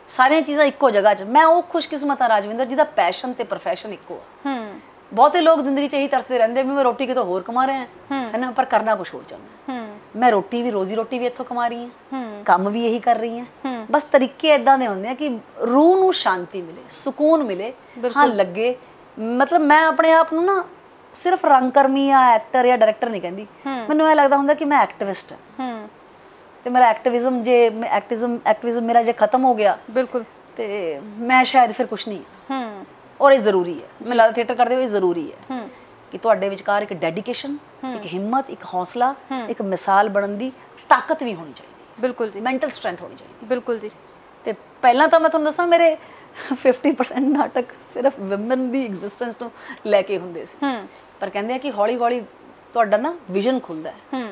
ਸਾਰੀਆਂ ਚੀਜ਼ਾਂ ਇੱਕੋ ਜਗ੍ਹਾ 'ਚ, ਮੈਂ ਉਹ ਖੁਸ਼ਕਿਸਮਤ ਹਾਂ ਰਾਜਵਿੰਦਰ ਜਿਹਦਾ ਪੈਸ਼ਨ ਤੇ ਪ੍ਰੋਫੈਸ਼ਨ ਇੱਕੋ ਆ। ਬਹੁਤੇ ਲੋਕ ਜ਼ਿੰਦਗੀ 'ਚ ਇਹੀ ਤਰਸਦੇ ਰਹਿੰਦੇ ਵੀ ਮੈਂ ਰੋਟੀ ਕਿਤੋਂ ਹੋਰ ਕਮਾ ਰਿਹਾ ਹੈ ਨਾ, ਪਰ ਕਰਨਾ ਕੁਛ ਹੋਰ ਚਾਹੁੰਦਾ। ਮੈਂ ਰੋਟੀ ਵੀ, ਰੋਜ਼ੀ ਰੋਟੀ ਵੀ ਇੱਥੋਂ ਕਮਾ ਰਹੀ ਹਾਂ, ਕੰਮ ਵੀ ਇਹੀ ਕਰ ਰਹੀ ਹਾਂ, ਬਸ ਤਰੀਕੇ ਇਦਾਂ ਦੇ ਹੁੰਦੇ ਆ ਕਿ ਰੂਹ ਨੂੰ ਸ਼ਾਂਤੀ ਮਿਲੇ, ਸਕੂਨ ਮਿਲੇ, ਹਾਂ ਲੱਗੇ। ਮਤਲਬ ਮੈਂ ਆਪਣੇ ਆਪ ਨੂੰ ਨਾ ਸਿਰਫ ਰੰਗਕਰਮੀ ਜਾਂ ਐਕਟਰ ਜਾਂ ਡਾਇਰੈਕਟਰ ਨਹੀਂ ਕਹਿੰਦੀ, ਮੈਨੂੰ ਇਹ ਲੱਗਦਾ ਹੁੰਦਾ ਕਿ ਮੈਂ ਐਕਟਿਵਿਸਟ ਹਾਂ, ਤੇ ਮੇਰਾ ਐਕਟਿਵਿਜ਼ਮ ਐਕਟਿਵਿਜ਼ਮ ਮੇਰਾ ਜੇ ਖਤਮ ਹੋ ਗਿਆ, ਬਿਲਕੁਲ, ਤੇ ਮੈਂ ਸ਼ਾਇਦ ਫਿਰ ਕੁਛ ਨਹੀਂ ਹਾਂ। ਔਰ ਇਹ ਜ਼ਰੂਰੀ ਹੈ, ਮੈਨੂੰ ਲੱਗਦਾ ਥੀਏਟਰ ਕਰਦੇ ਹੋਏ ਜ਼ਰੂਰੀ ਹੈ ਕਿ ਤੁਹਾਡੇ ਵਿਚਕਾਰ ਇੱਕ ਡੈਡੀਕੇਸ਼ਨ, ਇੱਕ ਹਿੰਮਤ, ਇੱਕ ਹੌਸਲਾ, ਇੱਕ ਮਿਸਾਲ ਬਣਨ ਦੀ ਤਾਕਤ ਵੀ ਹੋਣੀ ਚਾਹੀਦੀ ਹੈ। ਬਿਲਕੁਲ ਜੀ। ਮੈਂਟਲ ਸਟਰੈਂਥ ਹੋਣੀ ਚਾਹੀਦੀ। ਬਿਲਕੁਲ ਜੀ। ਤੇ ਪਹਿਲਾਂ ਤਾਂ ਮੈਂ ਤੁਹਾਨੂੰ ਦੱਸਾਂ, ਮੇਰੇ 50% ਨਾਟਕ ਸਿਰਫ ਵਿਮਨ ਦੀ ਐਗਜ਼ਿਸਟੈਂਸ ਨੂੰ ਲੈ ਕੇ ਹੁੰਦੇ ਸੀ, ਪਰ ਕਹਿੰਦੇ ਆ ਕਿ ਹੌਲੀ ਹੌਲੀ ਤੁਹਾਡਾ ਨਾ ਵਿਜ਼ਨ ਖੁੱਲਦਾ ਹੈ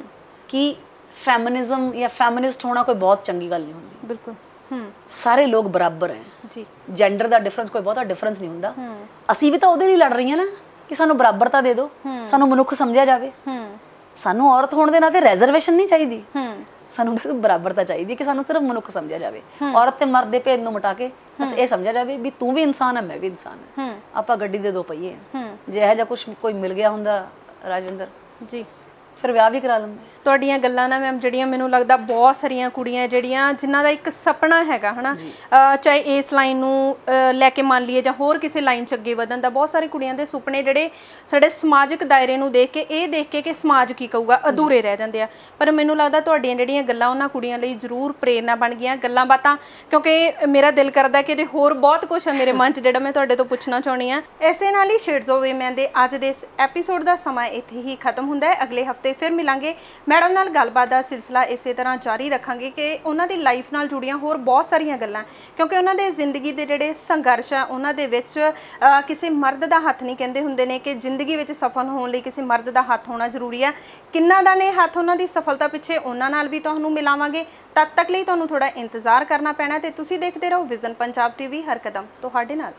ਕਿ ਫੈਮਿਨਿਜ਼ਮ ਜਾਂ ਫੈਮਿਨਿਸਟ ਹੋਣਾ ਕੋਈ ਬਹੁਤ ਚੰਗੀ ਗੱਲ ਨਹੀਂ ਹੁੰਦੀ। ਬਿਲਕੁਲ। ਸਾਰੇ ਲੋਕ ਬਰਾਬਰ ਹੈ ਜੀ, ਜੈਂਡਰ ਦਾ ਡਿਫਰੈਂਸ ਕੋਈ ਬਹੁਤਾ ਡਿਫਰੈਂਸ ਨਹੀਂ ਹੁੰਦਾ। ਅਸੀਂ ਵੀ ਤਾਂ ਉਹਦੇ ਲਈ ਲੜ ਰਹੀਆਂ ਨਾ ਕਿ ਸਾਨੂੰ ਬਰਾਬਰਤਾ ਦੇ ਦਿਓ, ਸਾਨੂੰ ਮਨੁੱਖ ਸਮਝਿਆ ਜਾਵੇ, ਸਾਨੂੰ ਔਰਤ ਹੋਣ ਦੇ ਨਾਤੇ ਰੈਜ਼ਰਵੇਸ਼ਨ ਨਹੀਂ ਚਾਹੀਦੀ, ਸਾਨੂੰ ਬਰਾਬਰਤਾ ਚਾਹੀਦੀ ਕਿ ਸਾਨੂੰ ਸਿਰਫ ਮਨੁੱਖ ਸਮਝਿਆ ਜਾਵੇ। ਔਰਤ ਤੇ ਮਰਦ ਦੇ ਭੇਦ ਨੂੰ ਮਿਟਾ ਕੇ ਬਸ ਇਹ ਸਮਝਿਆ ਜਾਵੇ ਵੀ ਤੂੰ ਵੀ ਇਨਸਾਨ ਹੈ, ਮੈਂ ਵੀ ਇਨਸਾਨ ਹਾਂ, ਆਪਾਂ ਗੱਡੀ ਦੇ ਦੋ ਪਹੀਏ। ਜੇ ਇਹੋ ਜਿਹਾ ਕੁਛ ਕੋਈ ਮਿਲ ਗਿਆ ਹੁੰਦਾ ਰਾਜਵਿੰਦਰ ਜੀ, ਫਿਰ ਵਿਆਹ ਵੀ ਕਰਾ ਲੈਂਦੇ। ਤੁਹਾਡੀਆਂ ਗੱਲਾਂ ਨਾ ਮੈਮ ਜਿਹੜੀਆਂ ਮੈਨੂੰ ਲੱਗਦਾ ਬਹੁਤ ਸਾਰੀਆਂ ਕੁੜੀਆਂ ਜਿਹੜੀਆਂ ਜਿਨ੍ਹਾਂ ਦਾ ਇੱਕ ਸੁਪਨਾ ਹੈਗਾ ਹਨਾ, ਚਾਹੇ ਇਸ ਲਾਈਨ ਨੂੰ ਲੈ ਕੇ ਮੰਨ ਲਈਏ ਜਾਂ ਹੋਰ ਕਿਸੇ ਲਾਈਨ 'ਚ ਅੱਗੇ ਵਧਣ ਦਾ, ਬਹੁਤ ਸਾਰੀ ਕੁੜੀਆਂ ਦੇ ਸੁਪਨੇ ਜਿਹੜੇ ਸਾਡੇ ਸਮਾਜਿਕ ਦਾਇਰੇ ਨੂੰ ਦੇਖ ਕੇ, ਇਹ ਦੇਖ ਕੇ ਕਿ ਸਮਾਜ ਕੀ ਕਹੂਗਾ, ਅਧੂਰੇ ਰਹਿ ਜਾਂਦੇ ਆ। ਪਰ ਮੈਨੂੰ ਲੱਗਦਾ ਤੁਹਾਡੀਆਂ ਜਿਹੜੀਆਂ ਗੱਲਾਂ ਉਹਨਾਂ ਕੁੜੀਆਂ ਲਈ ਜ਼ਰੂਰ ਪ੍ਰੇਰਨਾ ਬਣ ਗਈਆਂ ਗੱਲਾਂ ਬਾਤਾਂ, ਕਿਉਂਕਿ ਮੇਰਾ ਦਿਲ ਕਰਦਾ ਕਿ ਇਹਦੇ ਹੋਰ ਬਹੁਤ ਕੁਛ ਹੈ ਮੇਰੇ ਮਨ 'ਚ ਜਿਹੜਾ ਮੈਂ ਤੁਹਾਡੇ ਤੋਂ ਪੁੱਛਣਾ ਚਾਹੁੰਦੀ ਹਾਂ। ਇਸੇ ਨਾਲ ਹੀ ਸ਼ੇਡਸ ਆਫ ਵਿਮਨ ਦੇ ਅੱਜ ਦੇ ਇਸ ਐਪੀਸੋਡ ਦਾ ਸਮਾਂ ਇੱਥੇ ਹੀ ਖਤਮ ਹੁੰਦਾ ਹੈ। ਅਗਲੇ ਹਫਤੇ ਫਿਰ ਮਿਲਾਂਗੇ। ਮੈਡਮ ਨਾਲ ਗੱਲਬਾਤ ਦਾ ਸਿਲਸਿਲਾ ਇਸੇ ਤਰ੍ਹਾਂ ਜਾਰੀ ਰੱਖਾਂਗੇ ਕਿ ਉਹਨਾਂ ਦੀ ਲਾਈਫ ਨਾਲ ਜੁੜੀਆਂ ਹੋਰ ਬਹੁਤ ਸਾਰੀਆਂ ਗੱਲਾਂ, ਕਿਉਂਕਿ ਉਹਨਾਂ ਦੇ ਜ਼ਿੰਦਗੀ ਦੇ ਜਿਹੜੇ ਸੰਘਰਸ਼ ਆ ਉਹਨਾਂ ਦੇ ਵਿੱਚ ਕਿਸੇ ਮਰਦ ਦਾ ਹੱਥ ਨਹੀਂ, ਕਹਿੰਦੇ ਹੁੰਦੇ ਨੇ ਕਿ ਜ਼ਿੰਦਗੀ ਵਿੱਚ ਸਫਲ ਹੋਣ ਲਈ ਕਿਸੇ ਮਰਦ ਦਾ ਹੱਥ ਹੋਣਾ ਜ਼ਰੂਰੀ ਹੈ। ਕਿੰਨਾ ਦਾ ਨੇ ਹੱਥ ਉਹਨਾਂ ਦੀ ਸਫਲਤਾ ਪਿੱਛੇ, ਉਹਨਾਂ ਨਾਲ ਵੀ ਤੁਹਾਨੂੰ ਮਿਲਾਵਾਂਗੇ। ਤਦ ਤੱਕ ਲਈ ਤੁਹਾਨੂੰ ਥੋੜਾ ਇੰਤਜ਼ਾਰ ਕਰਨਾ ਪੈਣਾ ਤੇ ਤੁਸੀਂ ਦੇਖਦੇ ਰਹੋ ਵਿਜ਼ਨ ਪੰਜਾਬ ਟੀਵੀ, ਹਰ ਕਦਮ ਤੁਹਾਡੇ ਨਾਲ।